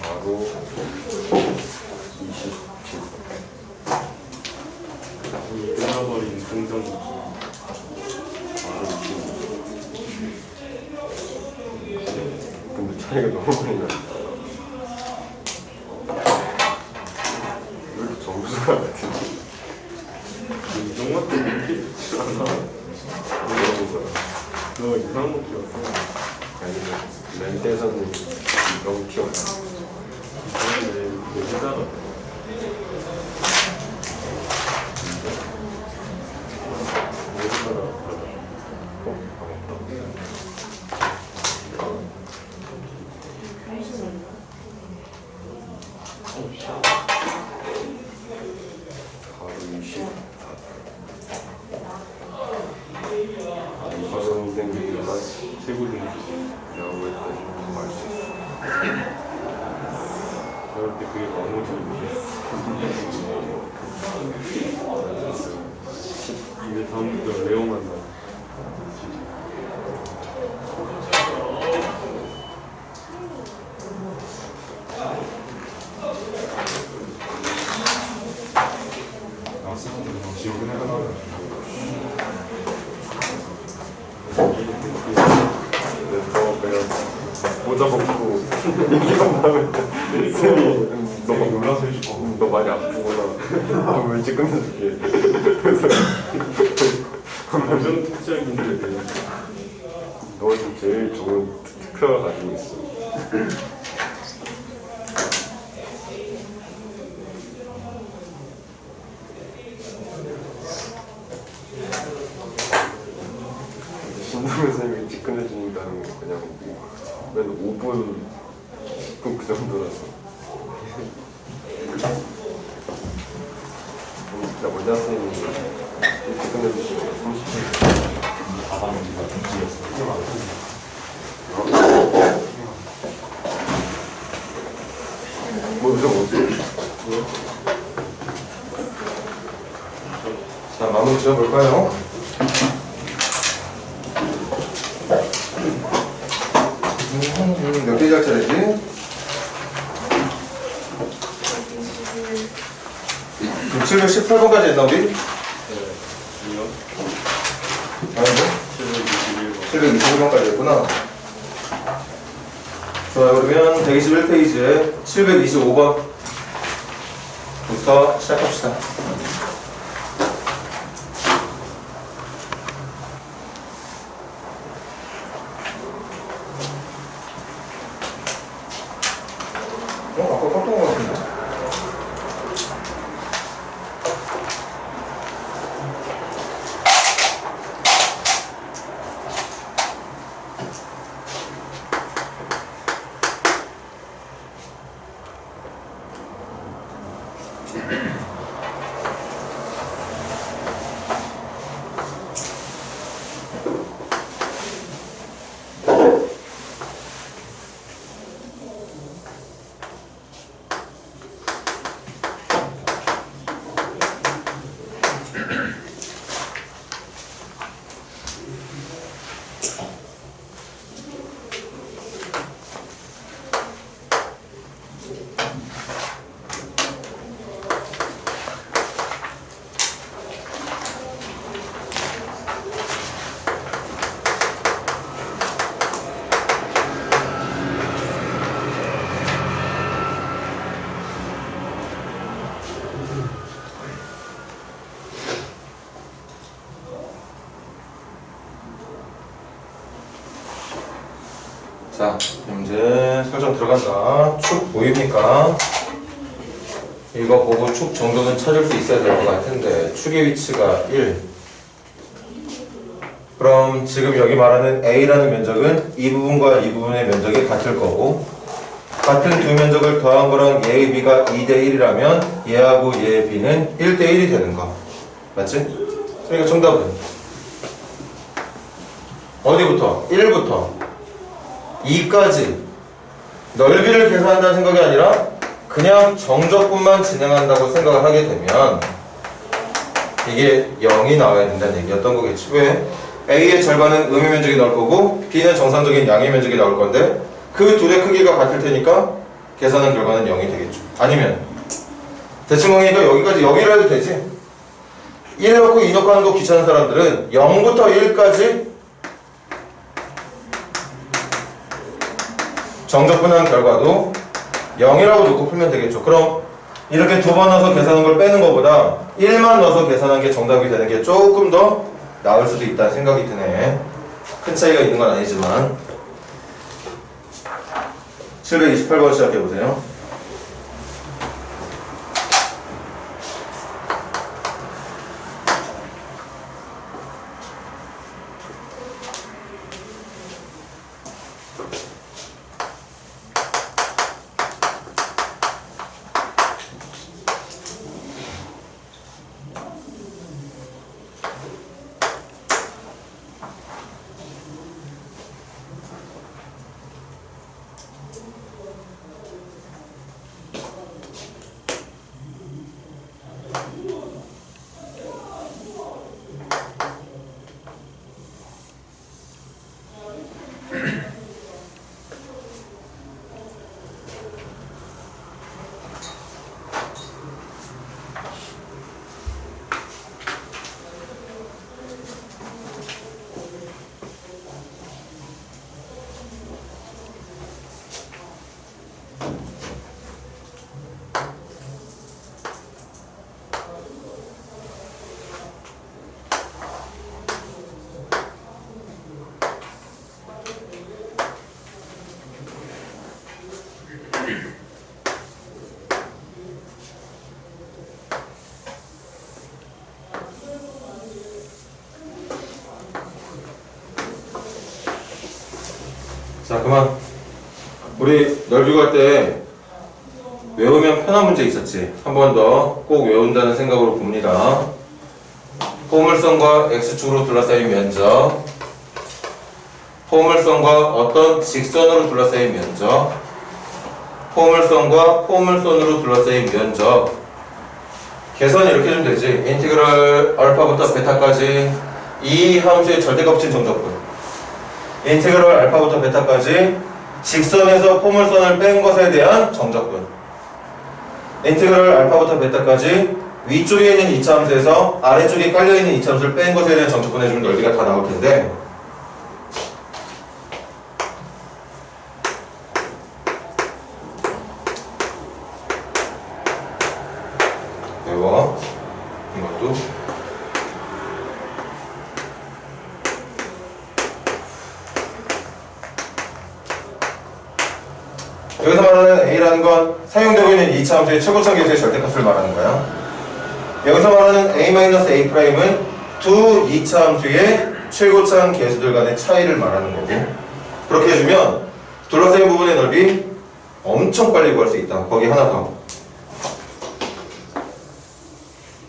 바로 27 이 끝나버린 공정 바로 25 근데 차이가 너무 많이 나니까 왜 이렇게 점수가 같은지 이정만 때문에 이렇게 안 나와. 너 이상한 거 키웠어. 아니면 렌테서는 너무 키웠다 이상한데 내 회사가 내 회사가 바로 20 과정생들만 최고 등급. 야구했더니 말수 있어 저한테 그게 너무 재밌었어요. 이제 다음부터 레오 만나요. 그래서 그냥 모자 벗고 이런 다음에 쌤이 너무 놀라서 해주고 너 많이 아프구나. 왠지 끝내줄게. 그래서 완전 특수학인데 너 지금 제일 좋은 특허를 가지고 있어. 신동현 선생님이 일찍 끝내주니까는 그냥 맨 5분, 10분 그 정도라서. 진짜 원장 선생님이 일찍 끝내주시고 30분. 가방지가 문제였어. 뭐지? 자, 마무리 지어볼까요? 몇 페이지 할 차례지? 718번까지 했나 우리? 아니고? 721번까지 했구나. 좋아요. 그러면 121페이지에 725번부터 시작합시다. 아까 깜짝 놀랐는데. 자, 이제 설정 들어간다. 축 보입니까? 이거 보고 축 정도는 찾을 수 있어야 될 것 같은데 축의 위치가 1. 그럼 지금 여기 말하는 A라는 면적은 이 부분과 이 부분의 면적이 같을 거고 같은 두 면적을 더한 거랑 얘의 B가 2대 1이라면 얘하고 얘의 B는 1대 1이 되는 거. 맞지? 그러니까 정답은 어디부터? 1부터 2까지 넓이를 계산한다는 생각이 아니라 그냥 정적분만 진행한다고 생각을 하게 되면 이게 0이 나와야 된다는 얘기였던 거겠지. 왜? A의 절반은 음의 면적이 나올 거고 B는 정상적인 양의 면적이 나올 건데 그 둘의 크기가 같을 테니까 계산한 결과는 0이 되겠죠. 아니면 대충 하니까 여기까지 여기로 해도 되지. 1 넣고 2 넣고 하는 거 귀찮은 사람들은 0부터 1까지 정적분한 결과도 0이라고 놓고 풀면 되겠죠. 그럼 이렇게 두 번 넣어서 계산한 걸 빼는 것보다 1만 넣어서 계산한 게 정답이 되는 게 조금 더 나을 수도 있다는 생각이 드네. 큰 차이가 있는 건 아니지만 728번 시작해보세요. 자, 그만. 우리 넓이 구할 때 외우면 편한 문제 있었지. 한 번 더 꼭 외운다는 생각으로 봅니다. 포물선과 X축으로 둘러싸인 면적, 포물선과 어떤 직선으로 둘러싸인 면적, 포물선과 포물선으로 둘러싸인 면적. 계산 이렇게 해주면 되지. 인티그럴 알파부터 베타까지 이 함수의 절대값진 정적분. 인티그럴 알파부터 베타까지 직선에서 포물선을 뺀 것에 대한 정적분. 인티그럴 알파부터 베타까지 위쪽에 있는 이차함수에서 아래쪽에 깔려있는 이차함수를 뺀 것에 대한 정적분 해주면 넓이가 다 나올 텐데, 외워. 이것도 여기서 말하는 A라는 건 사용되고 있는 이차함수의 최고점 계수의 절대값을 말하는 거야. 여기서 말하는 A-A'은 두 이차함수의 최고점 계수들 간의 차이를 말하는 거고, 그렇게 해주면 둘러싸인 부분의 넓이 엄청 빨리 구할 수 있다. 거기 하나 더.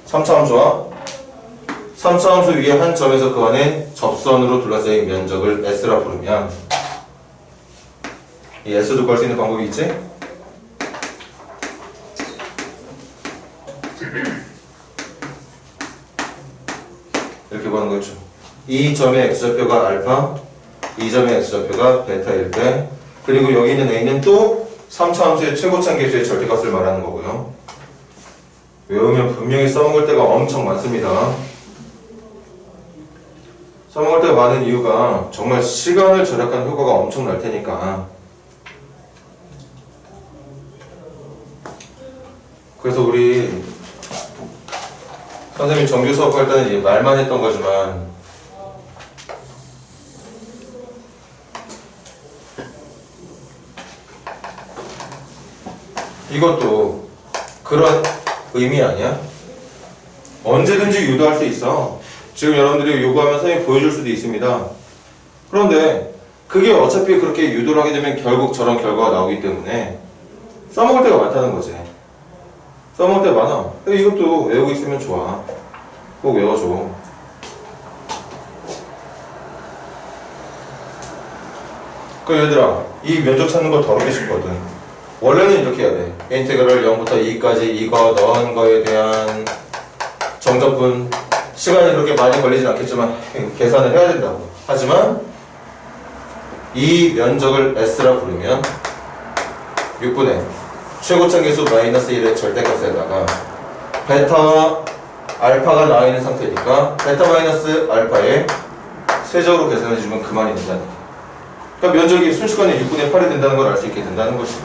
3차함수와 3차함수 위에 한 점에서 그 안에 접선으로 둘러싸인 면적을 S라 부르면, 이 S도 구할 수 있는 방법이 있지? 이렇게 구하는 거죠. 이 점의 X좌표가 알파, 이 점의 X좌표가 베타일 때, 그리고 여기 있는 A는 또 3차함수의 최고점 계수의 절대값을 말하는 거고요. 외우면 분명히 써먹을 때가 엄청 많습니다. 써먹을 때가 많은 이유가 정말 시간을 절약하는 효과가 엄청 날 테니까. 그래서 우리 선생님이 정규 수업할 때는 이제 말만 했던 거지만 이것도 그런 의미 아니야? 언제든지 유도할 수 있어. 지금 여러분들이 요구하면 선생님이 보여줄 수도 있습니다. 그런데 그게 어차피 그렇게 유도를 하게 되면 결국 저런 결과가 나오기 때문에 써먹을 때가 많다는 거지. 써먹을 때 많아. 근데 이것도 외우고 있으면 좋아. 꼭 외워줘. 그 얘들아, 이 면적 찾는 거 더럽게 쉽거든. 원래는 이렇게 해야 돼. 인테그럴 0부터 2까지 이거 넣은 거에 대한 정적분, 시간이 그렇게 많이 걸리진 않겠지만 계산을 해야 된다고. 하지만 이 면적을 S라 부르면 6분의 최고점 계수 마이너스 1의 절대값에다가 베타와 알파가 나와 있는 상태니까 베타 마이너스 알파에 세적으로 계산해주면 그만이 된다는 거야. 그러니까 면적이 순식간에 6분의 8이 된다는 걸 알 수 있게 된다는 것이.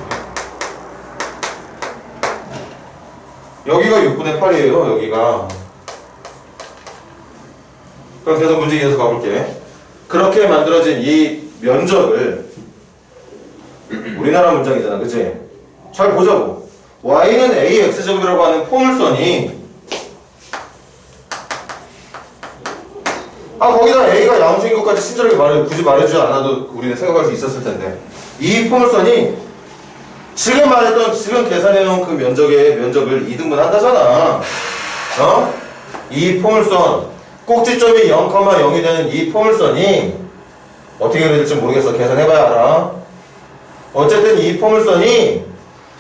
여기가 6분의 8이에요. 여기가. 그럼 계속 문제 이어서 가볼게. 그렇게 만들어진 이 면적을, 우리나라 문장이잖아, 그치? 잘 보자고. y는 ax제곱이라고 하는 포물선이, 거기다 a가 양수인 것까지 친절하게 굳이 말해주지 않아도 우리는 생각할 수 있었을 텐데, 이 포물선이 지금 말했던, 지금 계산해놓은 그 면적을 2등분 한다잖아. 이 포물선, 꼭지점이 0,0이 되는 이 포물선이 어떻게 그려질지 모르겠어. 계산해봐야 알아. 어쨌든 이 포물선이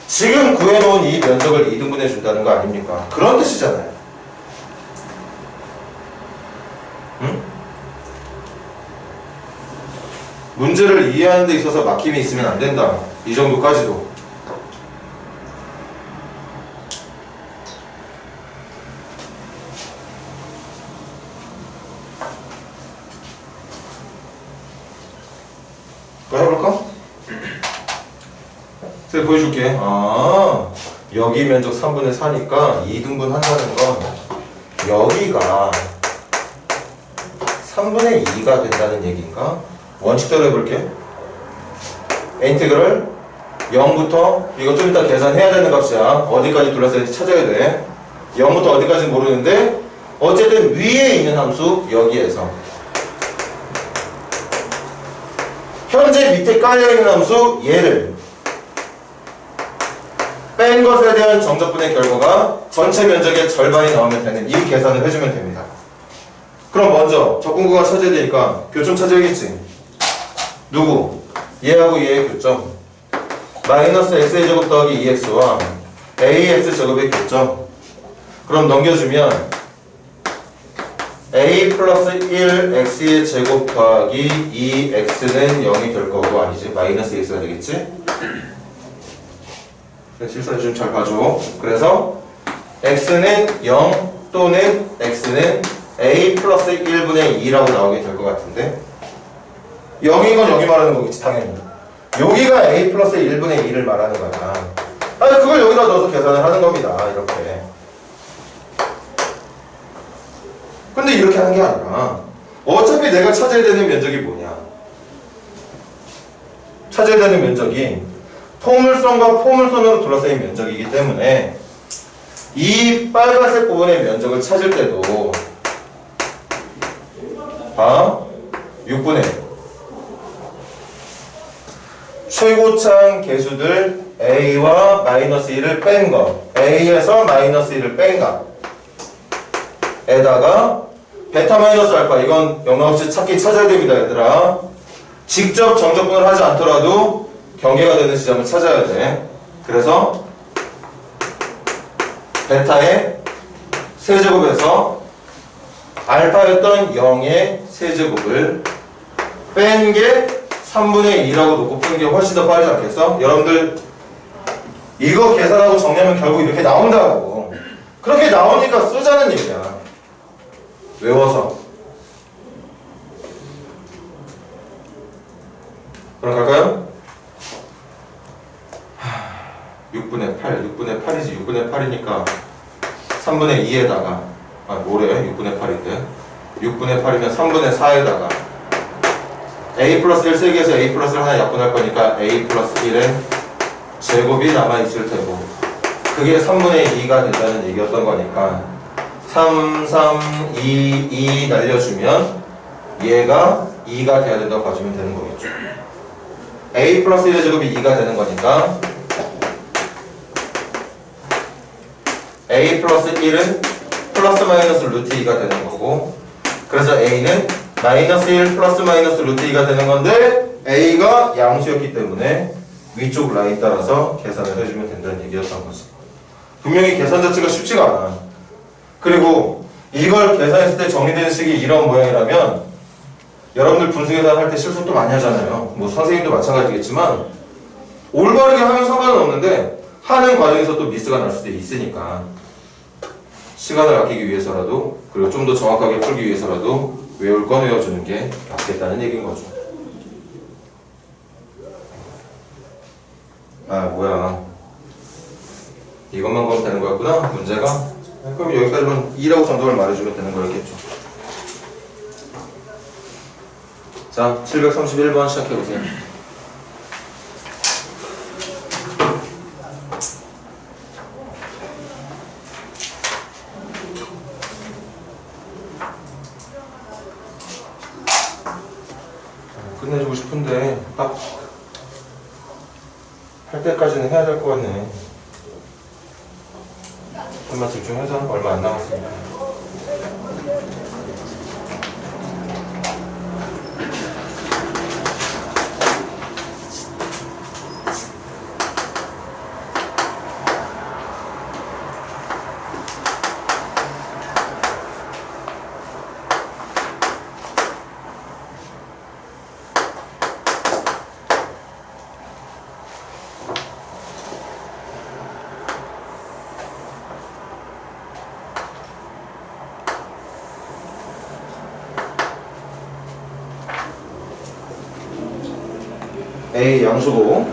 지금 구해놓은 이 면적을 2등분해 준다는 거 아닙니까? 그런 뜻이잖아요. 응? 문제를 이해하는 데 있어서 막힘이 있으면 안 된다. 이 정도까지도. 해볼까? 제가 보여줄게. 여기 면적 3분의 4니까 2등분 한다는 건 여기가 3분의 2가 된다는 얘기인가? 원칙대로 해볼게. 인티그럴 0부터, 이거 좀 이따 계산해야 되는 값이야. 어디까지 둘러싸인지 찾아야 돼. 0부터 어디까지는 모르는데 어쨌든 위에 있는 함수 여기에서 현재 밑에 깔려있는 함수 얘를 뺀 것에 대한 정적분의 결과가 전체 면적의 절반이 나오면 되는 이 계산을 해주면 됩니다. 그럼 먼저 적분구가 찾아야 되니까 교점 찾아야겠지. 누구? 얘하고 얘의 교점. 마이너스 x의 제곱 더하기 2x와 ax 제곱의 교점. 그럼 넘겨주면 a 플러스 1 x의 제곱 더하기 2x는 0이 될 거고 아니지? 마이너스 x가 되겠지? 실수를 좀 잘 봐줘. 그래서 x는 0 또는 x는 a 플러스 1분의 2라고 나오게 될 것 같은데 0인 건 여기 말하는 거겠지 당연히. 여기가 a 플러스 1분의 2를 말하는 거야. 아니 그걸 여기다 넣어서 계산을 하는 겁니다. 이렇게. 근데 이렇게 하는 게 아니라 어차피 내가 찾아야 되는 면적이 뭐냐. 찾아야 되는 면적이 포물선과 포물선으로 둘러싸인 면적이기 때문에 이 빨간색 부분의 면적을 찾을 때도 6분의 최고창 개수들 a와 마이너스 1을 뺀 거, a에서 마이너스 1을 뺀 거 에다가 베타 마이너스 알파, 이건 영락없이 찾아야 됩니다 얘들아. 직접 정적분을 하지 않더라도 경계가 되는 지점을 찾아야 돼. 그래서 베타의 세제곱에서 알파였던 0의 세제곱을 뺀 게 3분의 2라고 놓고 푸는 게 훨씬 더 빠르지 않겠어? 여러분들 이거 계산하고 정리하면 결국 이렇게 나온다고. 그렇게 나오니까 쓰자는 얘기야. 외워서. 그럼 갈까요? 6분의 8, 6분의 8이지. 6분의 8이니까 3분의 2에다가 뭐래? 6분의 8인데 6분의 8이면 3분의 4에다가 a 플러스 1 세개에서 a 플러스 1 하나 약분할 거니까 a 플러스 1의 제곱이 남아있을 테고 그게 3분의 2가 된다는 얘기였던 거니까 3, 3, 2, 2 날려주면 얘가 2가 돼야 된다고 봐주면 되는 거겠죠. a 플러스 1의 제곱이 2가 되는 거니까 a 플러스 1은 플러스 마이너스 루트 2가 되는 거고 그래서 a는 마이너스 1 플러스 마이너스 루트 2가 되는 건데 a가 양수였기 때문에 위쪽 라인 따라서 계산을 해주면 된다는 얘기였던 거지. 분명히 계산 자체가 쉽지가 않아. 그리고 이걸 계산했을 때 정리되는 식이 이런 모양이라면 여러분들 분수계산 할 때 실수 또 많이 하잖아요. 뭐 선생님도 마찬가지겠지만 올바르게 하면 상관은 없는데 하는 과정에서 또 미스가 날 수도 있으니까 시간을 아끼기 위해서라도 그리고 좀 더 정확하게 풀기 위해서라도 외울 건 외워주는 게 낫겠다는 얘기인 거죠. 뭐야 이것만 보면 되는 거였구나 문제가. 그럼 여기까지만 2라고 정답을 말해주면 되는 거였겠죠. 자 731번 시작해보세요. 끝내주고 싶은데 딱 할 때까지는 해야 될 것 같네. 좀만 집중해서 얼마 안 남았으니까. A 양수고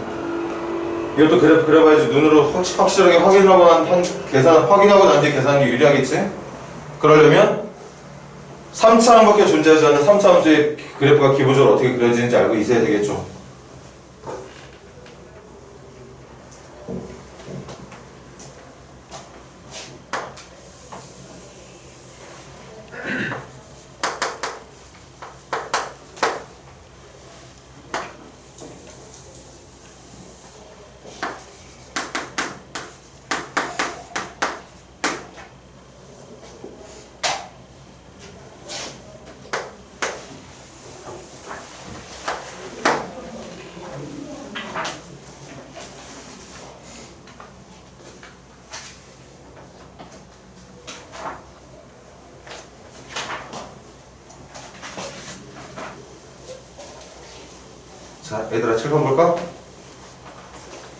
이것도 그려봐야지 눈으로 확실하게 확인하고 확인하고 난 뒤에 계산하는 게 유리하겠지? 그러려면 3차 함밖에 존재하지 않는 3차 함수의 그래프가 기본적으로 어떻게 그려지는지 알고 있어야 되겠죠. 자, 얘들아 7번 볼까?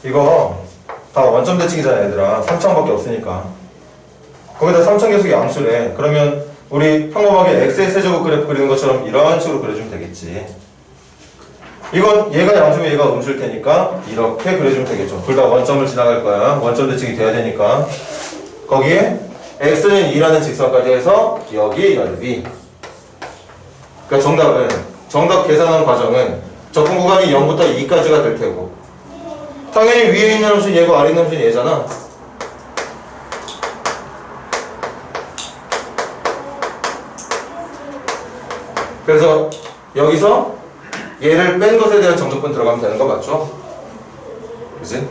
이거 다 원점 대칭이잖아 얘들아. 3차원밖에 없으니까. 거기다 3차원 계속이 암수래. 그러면 우리 평범하게 x의 세제곱 그래프 그리는 것처럼 이런 식으로 그려주면 되겠지. 이건 얘가 양수면 얘가 음수일 테니까 이렇게 그려주면 되겠죠. 둘 다 원점을 지나갈 거야. 원점 대칭이 돼야 되니까. 거기에 x는 2라는 직선까지 해서 여기 열비. 그러니까 정답 계산하는 과정은 적분 구간이 0부터 2까지가 될 테고, 당연히 위에 있는 함수는 얘고 아래 있는 함수는 얘잖아. 그래서 여기서 얘를 뺀 것에 대한 정적분 들어가면 되는 거 맞죠? 그치?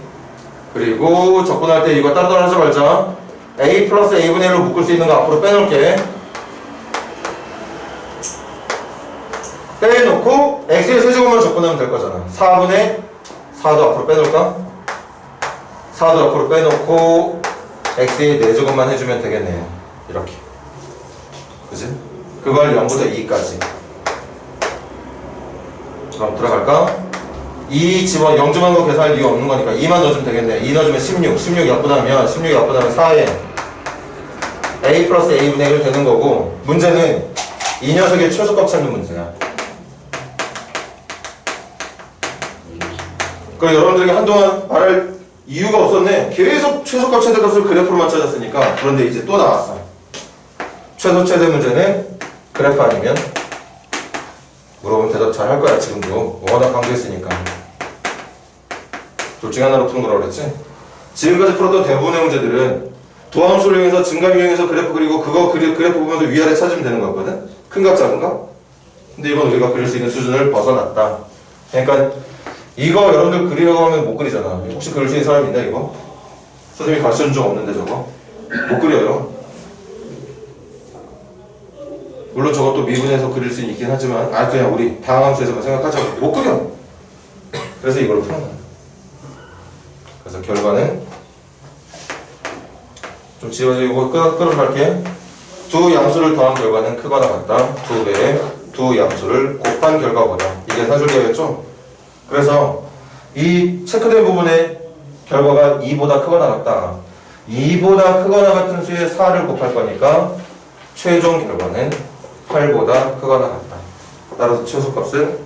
그리고 적분할 때 이거 따로따로 하지 말자. a 플러스 a분의 1로 묶을 수 있는 거 앞으로 빼놓을게. 빼놓고 x의 세제곱만 적분하면 될 거잖아. 4분의 4도 앞으로 빼놓을까? 4도 앞으로 빼놓고 x의 4제곱만 해주면 되겠네요. 이렇게. 그치? 그걸 0부터 2까지. 그럼 들어갈까? 2 집어 0주만 거 계산할 이유 없는 거니까 2만 넣어주면 되겠네. 2 넣어주면 16 약분하면 4에 a 플러스 a분의 1 되는 거고, 문제는 이 녀석의 최소값 찾는 문제야. 그 여러분들에게 한동안 말할 이유가 없었네. 계속 최소값 최대값을 그래프로만 찾았으니까. 그런데 이제 또 나왔어. 최소 최대 문제는 그래프 아니면? 물어보면 대답 잘 할 거야. 지금도 워낙 강조했으니까. 둘 중에 하나로 푸는 거라고 그랬지? 지금까지 풀었던 대부분의 문제들은 도함수를 이용해서 증감 이용해서 그래프 그리고 그거 그래프 보면서 위아래 찾으면 되는 거였거든? 큰 값 작은 값? 근데 이건 우리가 그릴 수 있는 수준을 벗어났다. 그러니까 이거 여러분들 그리려고 하면 못 그리잖아. 혹시 그릴 수 있는 사람 있나 이거? 선생님이 가르쳐준 적 없는데 저거? 못 그려요. 물론 저것도 미분해서 그릴 수 있긴 하지만 그냥 우리 다항함수에서만 생각하자고 못 그려. 그래서 이걸로 푸는 거야. 그래서 결과는 좀 지워지고 끌어 갈게. 두 양수를 더한 결과는 크거나 같다. 2배의 두 양수를 곱한 결과보다. 이게 산술계였죠? 그래서 이 체크된 부분의 결과가 2보다 크거나 같다. 2보다 크거나 같은 수의 4를 곱할 거니까 최종 결과는 8보다 크거나 같다. 따라서 최소값은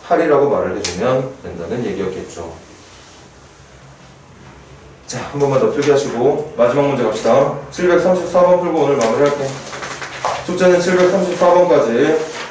8이라고 말을 해주면 된다는 얘기였겠죠. 자, 한 번만 더 필기하시고 마지막 문제 갑시다. 734번 풀고 오늘 마무리할게. 숙제는 734번까지.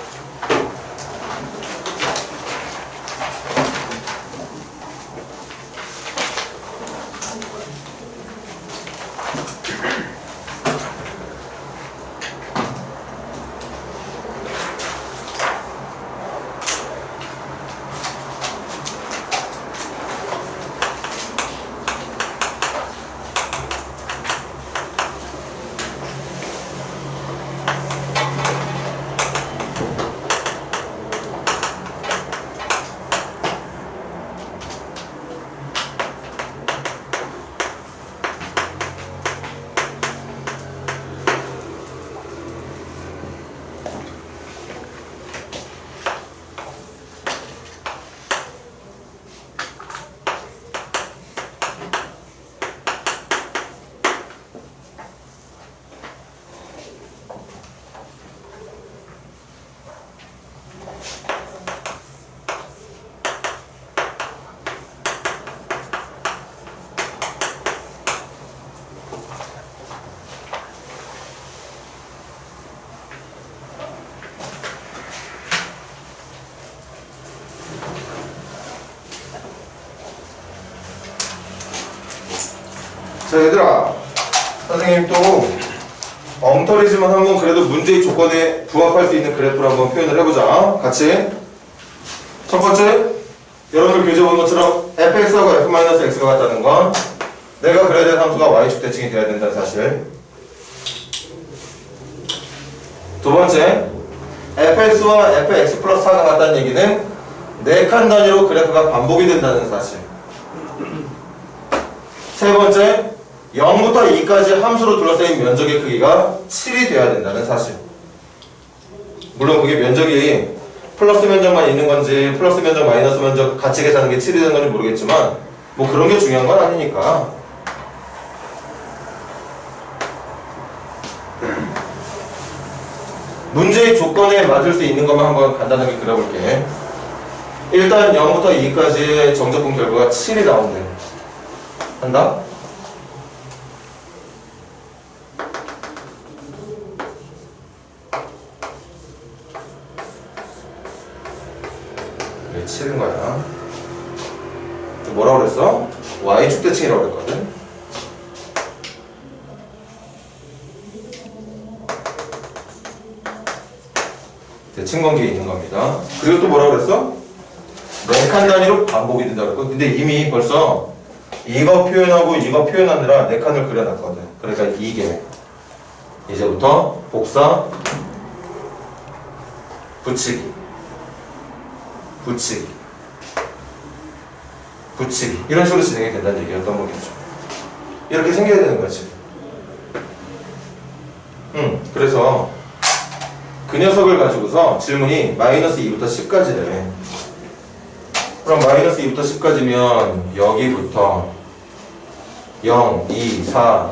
자, 얘들아, 선생님 또 엉터리지만 한번 그래도 문제의 조건에 부합할 수 있는 그래프를 한번 표현을 해보자. 같이. 첫 번째, 여러분들 교재 본 것처럼 fx하고 f-x가 같다는 건 내가 그려야 되는 함수가 y축 대칭이 돼야 된다는 사실. 두 번째, fx와 fx 플러스 4가 같다는 얘기는 4칸 단위로 그래프가 반복이 된다는 사실. 세 번째, 0부터 2까지 함수로 둘러싸인 면적의 크기가 7이 돼야 된다는 사실. 물론 그게 면적이 플러스 면적만 있는 건지 플러스 면적 마이너스 면적 같이 계산하는 게 7이 되는 건지 모르겠지만 뭐 그런 게 중요한 건 아니니까. 문제의 조건에 맞을 수 있는 것만 한번 간단하게 그려볼게. 일단 0부터 2까지의 정적분 결과가 7이 나온대. 한다? 그래, 7인 거야. 뭐라고 그랬어? Y축대칭이라고 그랬거든? 대칭 관계에 있는 겁니다. 그리고 또 뭐라고 그랬어? 4칸 단위로 반복이 된다고 그랬고, 근데 이미 벌써 이거 표현하고 이거 표현하느라 4칸을 그려놨거든. 그러니까 이게 이제부터 복사, 붙이기, 붙이기, 붙이기 이런 식으로 진행이 된다는 얘기였던 거겠죠. 이렇게 생겨야 되는 거지. 그래서 그 녀석을 가지고서 질문이 마이너스 2부터 10까지래. 그럼 마이너스 2부터 10까지면 여기부터 0, 2, 4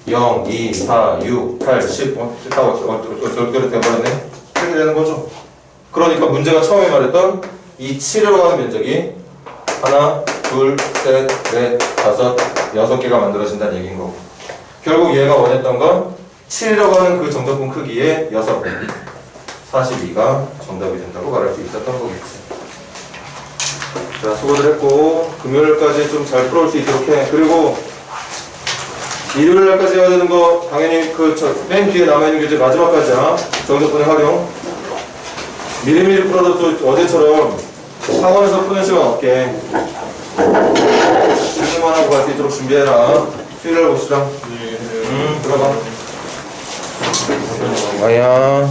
0, 2, 4, 6, 8, 10 다 어떻게 돼버렸네? 이렇게 되는 거죠. 그러니까 문제가 처음에 말했던 이 7이라고 하는 면적이 하나, 둘, 셋, 넷, 다섯, 6개가 만들어진다는 얘기인 거고, 결국 얘가 원했던 건 7이라고 하는 그 정적분 크기의 6배 42가 정답이 된다고 말할 수 있었던 거겠지. 자, 수고들 했고 금요일까지 좀 잘 풀어올 수 있도록 해. 그리고 일요일날까지 해야 되는 거 당연히 그 맨 뒤에 남아있는 교재 마지막까지야. 정적분의 활용 미리미리 풀어도 또 어제처럼 학원에서 푸는 시간 없게 질문만 하고 갈 수 있도록 준비해라. 수요일날 봅시다. 들어가. 아야.